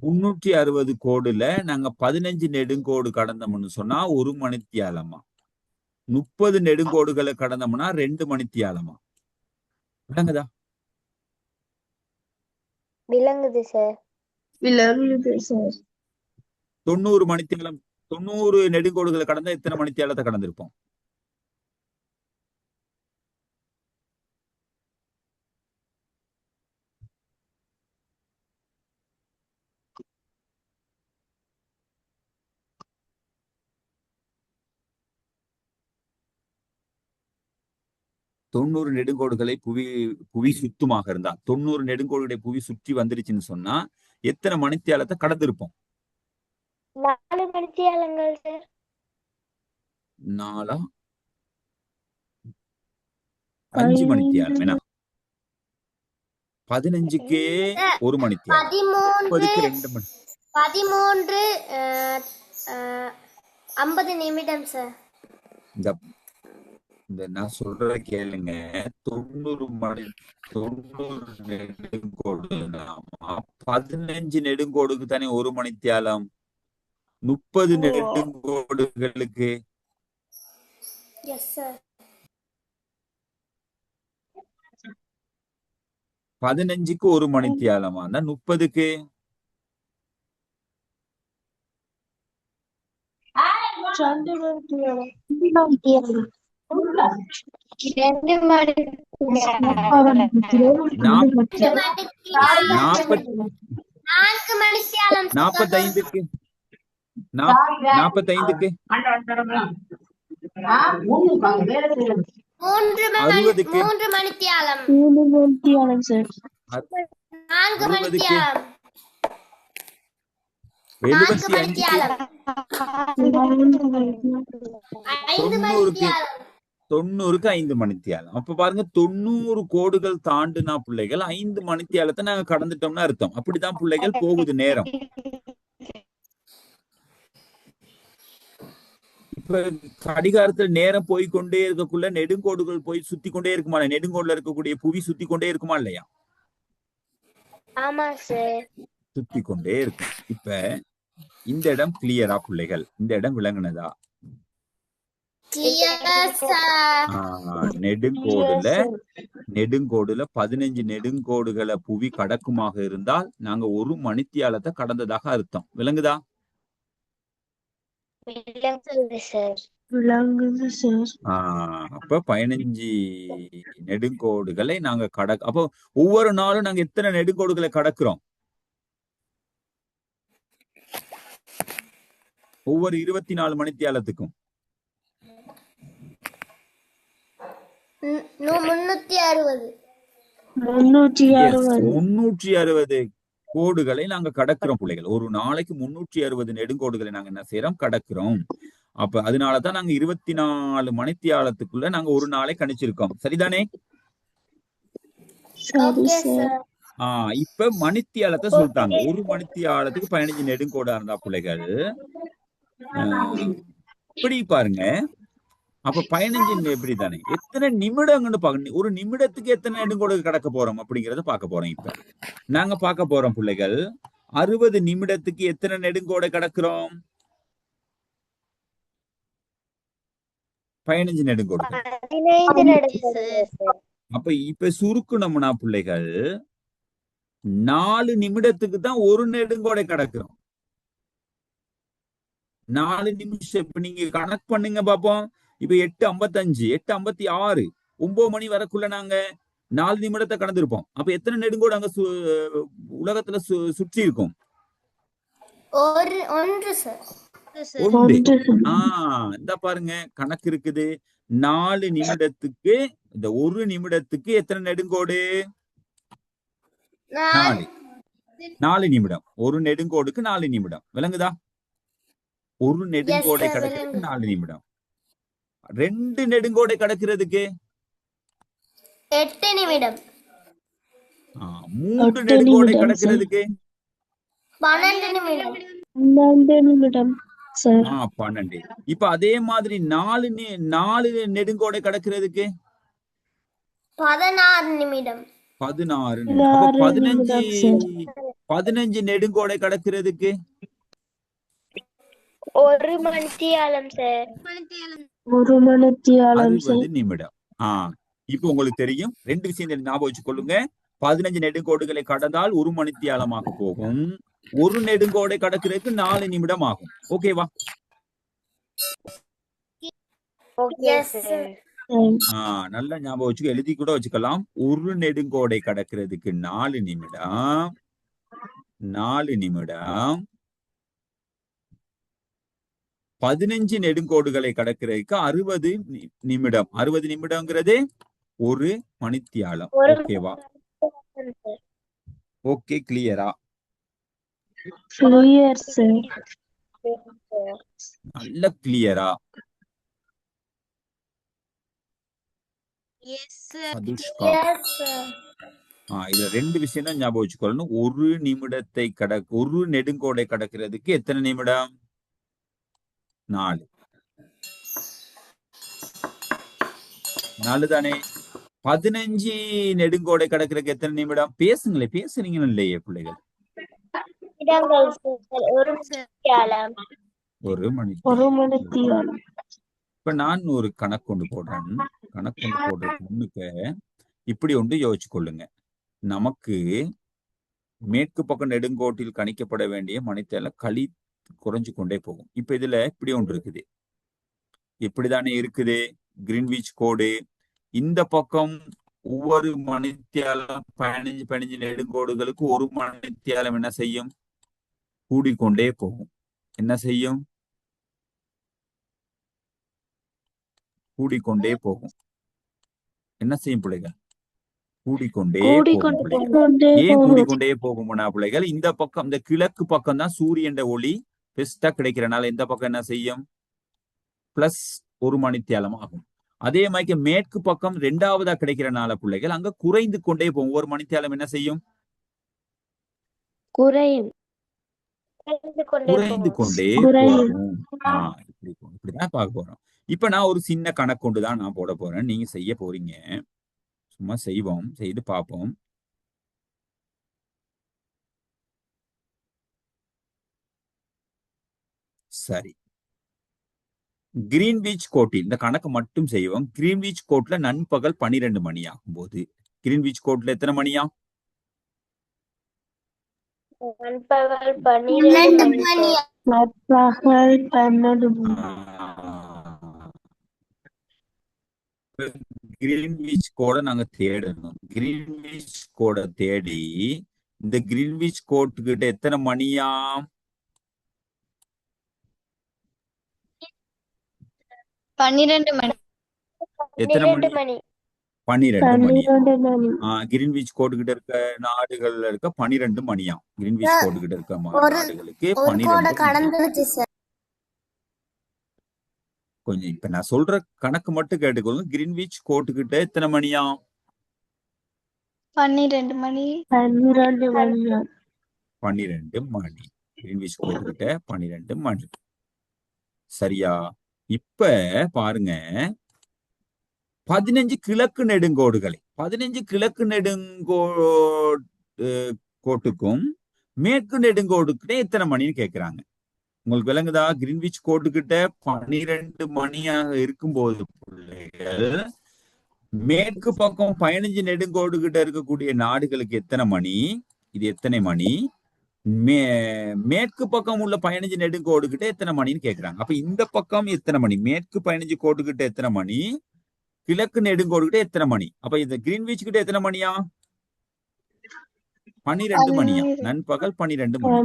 360 கோடுல நாங்க 15 நெடுங்கோடு கடந்தோம்னு சொன்னா ஒரு மணித்தியாலமா? 30 நெடுங்கோடுகளை கடந்தோம்னா 2 மணித்தியாலமா? விளங்குதா?
விளங்குது சார்.
விளங்குது சார்.
90 மணித்தியாலம். 90 நெடுங்கோடுகளை கடந்தா எத்தனை மணித்தியாலத்தை கடந்திருப்போம்? தொண்ணூறு நெடுங்கோடுகளை புவி சுத்துமாக இருந்தா 90 நெடுங்கோடுடைய புவி சுற்றி வந்துருச்சுன்னு சொன்னா எத்தனை மணித்தியாலத்தை கடந்திருப்போம்?
4 மணித்தியாலங்கள் சார்.
4 5 மணித்தியாலம். என்ன 15க்கே ஒரு மணித்தியாலம், 30க்கு 2 மணி.
13:50 நிமிடம் சார்.
இந்த நான் சொல்ற கேளுங்க. 90 நெடுங்கோடு 15 நெடுங்கோடுக்கு தானே ஒரு மணித்தியாலம். 30 நெடுங்கோடுகளுக்கு
எஸ் சார்.
15க்கு ஒரு மணித்தியாலமா இருந்தா 30க்கு
2 மணித்தியாலம்.
2 மணி
நாப்-
2 மணித்தியாலம்.
நாப்பத்
4 மணித்தியாலம்.
45க்கு 45க்கு 60க்கு
3 மணித்தியாலம்.
3 மணித்தியாலம் சார்.
4
60க்கு
மணித்தியாலம். 4
75க்கு
மணித்தியாலம். 5
90க்கு
மணித்தியாலம்.
90க்கு 5 மணித்தியாலம். அப்ப பாருங்க 90 கோடுகள் தாண்டுனா பிள்ளைகள் 5 மணித்தியாலத்தை நாங்க கடந்துட்டோம்னு அர்த்தம். அப்படிதான் பிள்ளைகள் போகுது நேரம். இப்ப கடிகாரத்துல நேரம் போய்கொண்டே இருக்கக்குள்ள நெடுங்கோடுகள் போய் சுத்தி கொண்டே இருக்குமா? நெடுங்கோடுல இருக்கக்கூடிய புவி சுத்தி கொண்டே இருக்குமா இல்லையா?
ஆமா சார்.
சுத்தி கொண்டே இருக்கும். இப்ப இந்த இடம் கிளியரா பிள்ளைகள்? இந்த இடம் விளங்குனதா?
Clear sir.
நெடுங்கோடுல 15 நெடுங்கோடுகளை புவி கடக்குமாக இருந்தால் நாங்க 1 மணித்தியாலத்தை கடந்ததாக அர்த்தம். விளங்குதா?
விளங்குது சார்.
விளங்குது சார்.
அப்ப 15 நெடுங்கோடுகளை நாங்க அப்போ ஒவ்வொரு நாளும் நாங்க எத்தனை நெடுங்கோடுகளை கடக்கிறோம்? ஒவ்வொரு 24 மணித்தியாலத்துக்கும்
360.
360 கோடுகளை நாங்க கடக்கிறோம் பிள்ளைகள். ஒரு நாளைக்கு 360 நெடுங்கோடுகளை நாங்க என்ன செய்யறோம்? கடக்கிறோம். அப்ப அதனாலதான் நாங்க 24 மணித்தியாலத்துக்குள்ள நாங்க ஒரு நாளை கணிச்சிருக்கோம். சரிதானே? இப்ப மணித்தியாலத்தை சொல்லிட்டாங்க. ஒரு மணித்தியாலத்துக்கு 15 நெடுங்கோடா இருந்தா பிள்ளைகள் இப்படி பாருங்க. அப்ப 15 எப்படி தானே? எத்தனை நிமிடங்கன்னு பாக்க, ஒரு நிமிடத்துக்கு எத்தனை நெடுங்கோடு கடக்க போறோம் அப்படிங்கறத பார்க்க போறோம். இப்ப நாங்க பார்க்க போறோம் பிள்ளைகள் 60 நிமிடத்துக்கு எத்தனை நெடுங்கோடை கடக்கிறோம்? 15 நெடுங்கோடுகள்.
15 நெடுங்கோடுகள் சார்.
அப்ப இப்ப சுருக்கணும்னா பிள்ளைகள் 4 நிமிடத்துக்கு தான் ஒரு நெடுங்கோடை கடக்கிறோம். 4 நிமிஷம். இப்ப நீங்க கணக்கு பண்ணுங்க பாப்போம். இப்ப 8:55, 8:56, 9 மணி வரக்குள்ள நாங்க 4 நிமிடத்தை கடந்திருப்போம். அப்ப எத்தனை நெடுங்கோடு அங்க உலகத்துல சுற்றி இருக்கும்?
ஒன்று சார்.
இந்த பாருங்க கணக்கு இருக்குது. 4 நிமிடத்துக்கு, இந்த ஒரு நிமிடத்துக்கு எத்தனை நெடுங்கோடு? 4 நிமிடம். ஒரு நெடுங்கோடுக்கு 4 நிமிடம். விளங்குதா? ஒரு நெடுங்கோடை கடக்கிறதுக்கு 4 நிமிடம். 2 நெடுங்கோடை கடக்கிறதுக்கு
8 நிமிடம்.
3 நெடுங்கோடை கடக்கிறதுக்கு
12 நிமிடம்.
12. இப்ப அதே மாதிரி 4 நெடுங்கோடை கடக்கிறதுக்கு
16 நிமிடம்.
16 15 நெடுங்கோடை கடக்கிறதுக்கு
1 மணித்தியாலம் சார்.
60 நிமிடம். இப்ப உங்களுக்கு தெரியும் 2 விஷயம் ஞாபகம் வச்சுக்கொள்ளுங்க. 15 நெடுங்கோடுகளை கடந்தால் 1 மணித்தியாலமாக போகும். ஒரு நெடுங்கோடை கடக்கிறதுக்கு 4 நிமிடம் ஆகும். ஓகேவா? நல்லா ஞாபகம் வச்சுக்க. எழுதி கூட வச்சுக்கலாம். ஒரு நெடுங்கோடை கடக்கிறதுக்கு 4 நிமிடம். 4 நிமிடம். 15 நெடுங்கோடுகளை கடக்கிறதுக்கு 60 நிமிடம். 60 நிமிடம்ங்கிறது 1 மணித்தியாலம். ஓகேவா? ஓகே, கிளியரா?
Clear sir.
நல்ல கிளியரா? இதுல 2 விஷயம் தான் ஞாபகம் வச்சுக்கொள்ளணும். ஒரு நெடுங்கோடை கடக்கிறதுக்கு எத்தனை நிமிடம்? 4. 4 தானே? 15 நெடுங்கோடை கடக்கிறதுக்கு எத்தனை நிமிடம்? பேசுங்களே, பேசுறீங்கன்னு இல்லையே பிள்ளைகள். 1 மணித்தியாலம். இப்ப நான் ஒரு கணக்கு கொண்டு போடுறேன். கணக்கு கொண்டு போடுறதுக்கு முன்னுக்கு இப்படி ஒன்று யோசிச்சு கொள்ளுங்க. நமக்கு மேற்கு பக்கம் நெடுங்கோட்டில் கணிக்கப்பட வேண்டிய மணித்தியாலம் குறைஞ்சு கொண்டே போகும். இப்ப இதுல இப்படி ஒன்று இருக்குது. இப்படிதானே இருக்குது. கிரீன்விச் கோடு. இந்த பக்கம் ஒவ்வொரு மணித்தியாலம் 15 நெடுங்கோடுகளுக்கு ஒரு மணித்தியாலம் என்ன செய்யும்? கூடிக்கொண்டே போகும். என்ன செய்யும்? கூடிக்கொண்டே போகும். என்ன செய்யும் பிள்ளைகள்? கூடிக்கொண்டே போகும் பிள்ளைகள். ஏன் கூடிக்கொண்டே போகும்னா பிள்ளைகள், இந்த பக்கம் இந்த கிழக்கு பக்கம் தான் சூரியன் ஒளி பெஸ்டா கிடைக்கிறனால இந்த பக்கம் என்ன செய்யும்? பிளஸ் ஒரு மணித்தியாலம் ஆகும். அதே மாதிரி மேற்கு பக்கம் 2வதா கிடைக்கிறனால பிள்ளைகள் அங்க குறைந்து கொண்டே போகும். ஒரு மணித்தியாலம் என்ன செய்யும்?
குறையும்.
குறைந்து கொண்டே போகும். இப்படிதான் பார்க்க போறோம். இப்ப நான் ஒரு சின்ன கணக்கு கொண்டுதான் நான் போட போறேன். நீங்க செய்ய போறீங்க. சும்மா செய்வோம், செய்து பார்ப்போம். சரி, கிரீன்விச் கோட்டில் இந்த கணக்கு மட்டும் செய்வோம். கிரீன்விச் கோட்ல நண்பகல் 12 மணி ஆகும் போது கிரீன்விச் கோட்ல எத்தனை மணியா?
நண்பகல் 12 மணி.
நண்பகல் 12 மணி.
கிரீன்விச் கோடை நாங்க தேடணும். கிரீன்விச் கோடை தேடி இந்த கிரீன்விச் கோட் கிட்ட எத்தனை மணியா?
12 மணி.
எத்தனை மணி? 12 மணி. கிரீன்விச் கோட் கிட்ட இருக்க நாடுகள்ல இருக்க 12 மணியா? கிரீன்விச் கோட் கிட்ட இருக்க நாடுகளுக்கு 12 கொஞ்சம் இப்ப நான் சொல்ற கணக்கு மட்டும் கேட்டுக்கொள்ளுங்க. கிரீன்விச் கோட் கிட்ட எத்தனை மணியா?
12 மணி.
12 மணி.
12 மணி. கிரீன்விச் கோட் கிட்ட 12 மணி. சரியா? இப்ப பாருங்க, 15 கிழக்கு நெடுங்கோடுகளை 15 கிழக்கு கோட்டுக்கும் மேற்கு நெடுங்கோடுக்கிட்ட எத்தனை மணின்னு கேக்குறாங்க. உங்களுக்கு விளங்குதா? கிரீன்விச் கோட்டுக்கிட்ட 12 மணியாக இருக்கும்போது பிள்ளைகள் மேற்கு பக்கம் 15 நெடுங்கோடு கிட்ட இருக்கக்கூடிய நாடுகளுக்கு எத்தனை மணி? இது எத்தனை மணி? மேற்கு பக்கம் உள்ள 15 நெடுங்கோடு கிட்ட எத்தனை மணின்னு கேக்குறாங்க. அப்ப இந்த பக்கம் எத்தனை மணி? மேற்கு 15 கோடு கிட்ட எத்தனை மணி? கிழக்கு நெடுங்கோடு கிட்ட எத்தனை மணி? அப்ப இந்த கிரீன்விச் கிட்ட எத்தனை மணியா? 12 மணியா? நண்பகல் 12 மணி.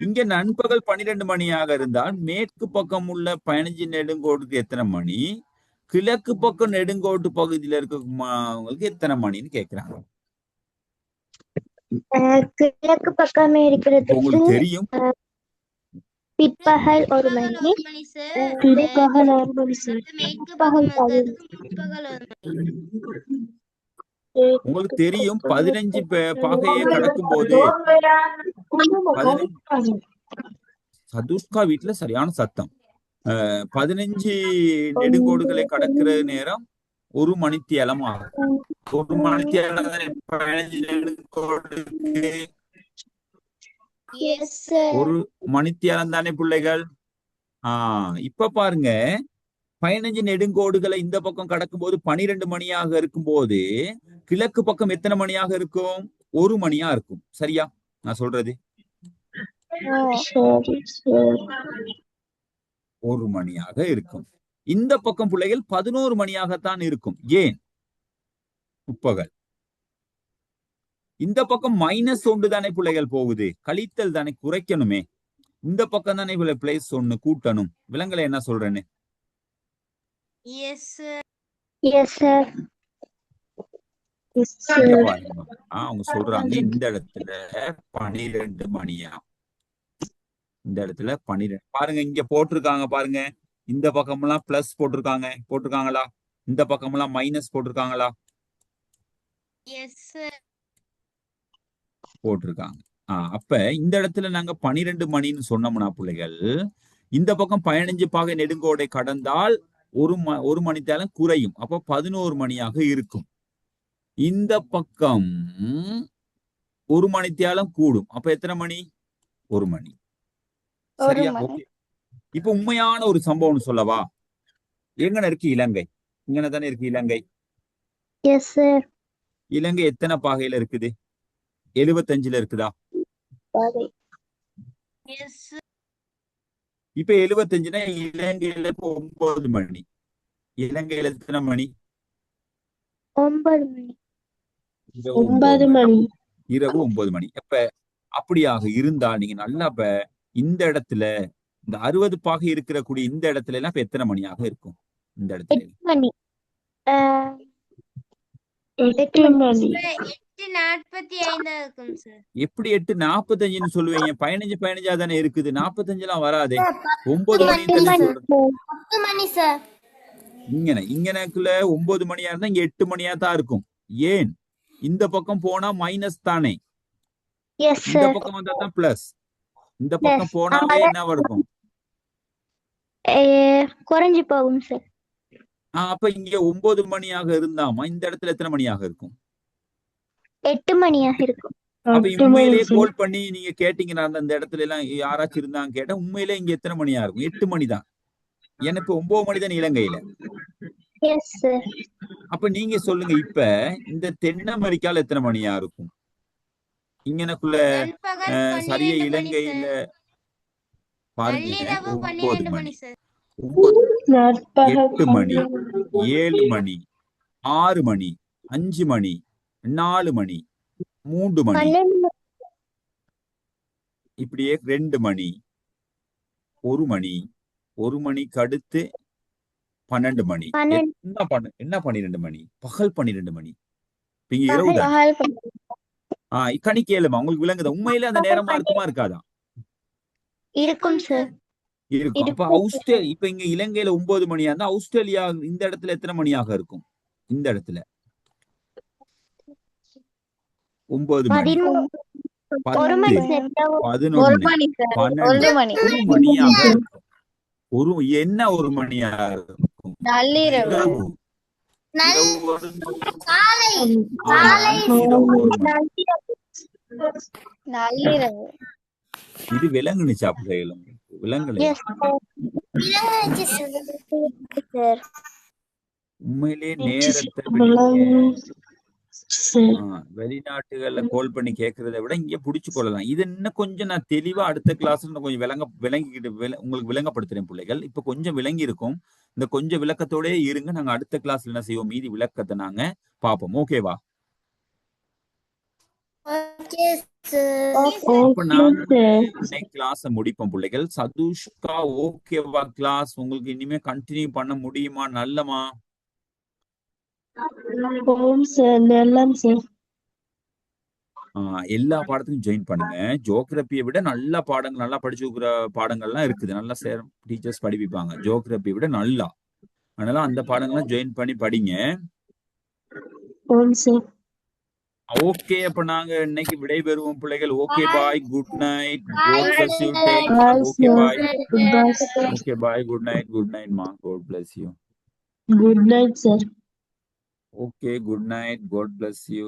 இங்க நண்பகல் 12 மணியாக இருந்தால் மேற்கு பக்கம் உள்ள 15 நெடுங்கோடுக்கு எத்தனை மணி? கிழக்கு பக்கம் நெடுங்கோட்டு பகுதியில இருக்கவங்களுக்கு எத்தனை மணின்னு கேக்குறாங்க.
கிழக்கு பக்கமே இருக்கிறது
உங்களுக்கு தெரியும்
பிற்பகல் 1 மணி.
பிற்பகல் 1 மணி சார்.
உங்களுக்கு தெரியும் 15 பாகையை கடக்கும் போது சதுஷ்கா வீட்டுல சரியான சத்தம். 15 நெடுங்கோடுகளை கடக்கிற நேரம் 1 மணித்தியாலம் ஆகும். 1 மணித்தியாலம் 15 நெடுங்கோடுக்கு 1 மணித்தியாலம் தானே பிள்ளைகள்? இப்ப பாருங்க, 15 நெடுங்கோடுகளை இந்த பக்கம் கடக்கும் போது 12 மணியாக இருக்கும் போது கிழக்கு பக்கம் எத்தனை மணியாக இருக்கும்? 1 மணியா இருக்கும். சரியா நான் சொல்றது? 1 மணியாக இருக்கும். இந்த பக்கம் பிள்ளைகள் 11 மணியாகத்தான் இருக்கும். ஏன்? உட்பகல். இந்த பக்கம் -1 தானே பிள்ளைகள் போகுது, கழித்தல் தானே, குறைக்கணுமே. இந்த பக்கம் தானே பிளேஸ் 1 கூட்டணும். விலங்குல என்ன சொல்றேன்னு? அவங்க சொல்றாங்க இந்த இடத்துல 12 மணியா. இந்த இடத்துல 12 பாருங்க, இங்க போட்டிருக்காங்க பாருங்க. இந்த பக்கமெல்லாம் பிளஸ் போட்டிருக்காங்களா? இந்த பக்கமெல்லாம் மைனஸ் போட்டிருக்காங்களா? போட்டிருக்காங்க. அப்ப இந்த இடத்துல நாங்க 12 மணின்னு சொன்னோம்னா பிள்ளைகள், இந்த பக்கம் 15 பாகை நெடுங்கோடை கடந்தால் ஒரு மணித்தாலும் குறையும். அப்ப 11 மணியாக இருக்கும். இந்த பக்கம் 1 மணித்தியாலம் கூடும். அப்ப எத்தனை மணி? 1 மணி. சரியா? ஓகே. இப்ப உண்மையான ஒரு சம்பவம் சொல்லவா? எங்கன இருக்கு இலங்கை? இங்கன தானே இருக்கு இலங்கை. இலங்கை எத்தனை பாகையில இருக்குது? 75ல இருக்குதா? இப்ப 75னா இலங்கையில 9 மணி. இலங்கையில எத்தனை மணி?
9 மணி.
இரவு
9
9 மணி.
மணி.
இரவு 9 மணி. அப்ப அப்படியாக இருந்தால் நீங்க நல்லா இப்ப இந்த இடத்துல இந்த 60 பாகை இருக்கிற கூடிய இந்த இடத்துல எல்லாம் இப்ப எத்தனை மணியாக இருக்கும்? இந்த இடத்துல
8 மணி.
8 மணி.
8:45 இருக்கும் சார்.
எப்படி 8:45ன்னு சொல்லுவீங்க? 15 தானே இருக்குது. 45 எல்லாம் வராதே. 9 மணி தானே சொல்றேன்.
10 மணி சார்.
இங்கனக்குள்ள 9 மணியா இருந்தா இங்க 8 மணியா தான் இருக்கும். ஏன்? இந்த பக்கம் போனா மைனஸ் தானே,
எஸ்
இந்த
சார்.
பக்கம் வந்தா தான் பிளஸ். இந்த பக்கம் போனாவே என்ன இருக்கும்?
குறைஞ்சு போகும் சார்.
அப்ப இங்க 9 மணியாக இருந்தாமா இந்த இடத்துல எத்தனை மணியாக இருக்கும்?
8 மணியாக இருக்கும்.
அப்ப
8 மணி
உண்மையிலேயே
சார்.
கோல் பண்ணி நீங்க கேட்டீங்கன்னா அந்த இடத்துல எல்லாம் யாராச்சும் இருந்தாங்க கேட்டா உண்மையிலே இங்க எத்தனை மணியா இருக்கும்? 8 மணி தான். எனக்கு 9 மணி தான் இலங்கையில.
Yes sir.
அப்ப நீங்க சொல்லுங்க, இப்ப இந்த தென் அமெரிக்கால எத்தனை மணியா இருக்கும்? இங்கனக்குள்ள
நண்பகல்
சரியா
12 மணி
இலங்கையில
சார்.
பாருங்க
நள்ளிரவு
9
12
மணி,
மணி சார்.
நண்பகல்
8 மணி,
12
7 மணி, 6 மணி, 5 மணி, 4 மணி, 3 மணி,
12 மணி.
இப்படியே 2 மணி, 1 மணி, 1 மணிக்கு அடுத்து 12 மணி.
12
என்ன 12 மணி? பகல் 12 மணி. இப்ப இங்க இரவு தான். கணி கேளுமா, உங்களுக்கு விளங்குதா? உண்மையிலே அந்த நேரமா இருக்குமா இருக்காதா?
இருக்கும் சார்.
இருக்கும். அப்ப ஆஸ்திரேலியா இப்ப இங்க இலங்கையில 9 மணியா இருந்தா ஆஸ்திரேலியா இந்த இடத்துல எத்தனை மணியாக இருக்கும்? இந்த இடத்துல 9 மணி,
1 மணி
10,
சார்.
11,
1 மணி சார்.
12,
1 மணி.
1 மணியாக இருக்கும். என்ன 1 மணியாக இருக்கும்?
நள்ளிரவு.
இரவு. இரவு
காலை.
இரவு 1 மணி.
நள்ளிரவு.
இது விலங்குனுச்சா பிள்ளைகள்? விலங்குல
எஸ் சார்.
உண்மையிலேயே நேரத்தை வெளிநாட்டுகள்ல கோல் பண்ணி கேட்கறத விட இங்க புடிச்சு கொள்ளலாம். இது இன்னும் கொஞ்சம் நான் தெளிவா அடுத்த கிளாஸ்ல கொஞ்சம் விளங்கிக்கிட்டு உங்களுக்கு விளங்கப்படுத்துறேன் பிள்ளைகள். இப்ப கொஞ்சம் விளங்கி இருக்கும். இந்த கொஞ்சம் விளக்கத்தோடய இருங்க. நாங்க அடுத்த கிளாஸ்ல என்ன செய்வோம், மீதி விளக்கத்தை நாங்க பார்ப்போம். ஓகேவா? அப்ப நாங்க இன்னைக்கு கிளாஸ முடிப்போம் பிள்ளைகள். சதுஷ்கா ஓகேவா? கிளாஸ் உங்களுக்கு இனிமே கண்டினியூ பண்ண முடியுமா? நல்லமா? எல்லா பாடத்துக்கும் ஜாயின் பண்ணுங்க. ஜியோகிராபியை விட நல்ல பாடங்கள், நல்லா படிச்சுக்கிற பாடங்கள்லாம் இருக்குது. நல்லா டீச்சர்ஸ் படிப்பிப்பாங்க ஜியோகிராபியை விட நல்லா. அதனால அந்த பாடங்கள்லாம் ஜாயின் பண்ணி படிங்க. ஓகே, அப்ப நாங்க இன்னைக்கு விடைபெறுவோம் பிள்ளைகள். Okay bye, good night, God bless you, take care. Okay bye, okay bye, good night மா, God bless you.
Good night, sir.
Okay, good night, God bless you.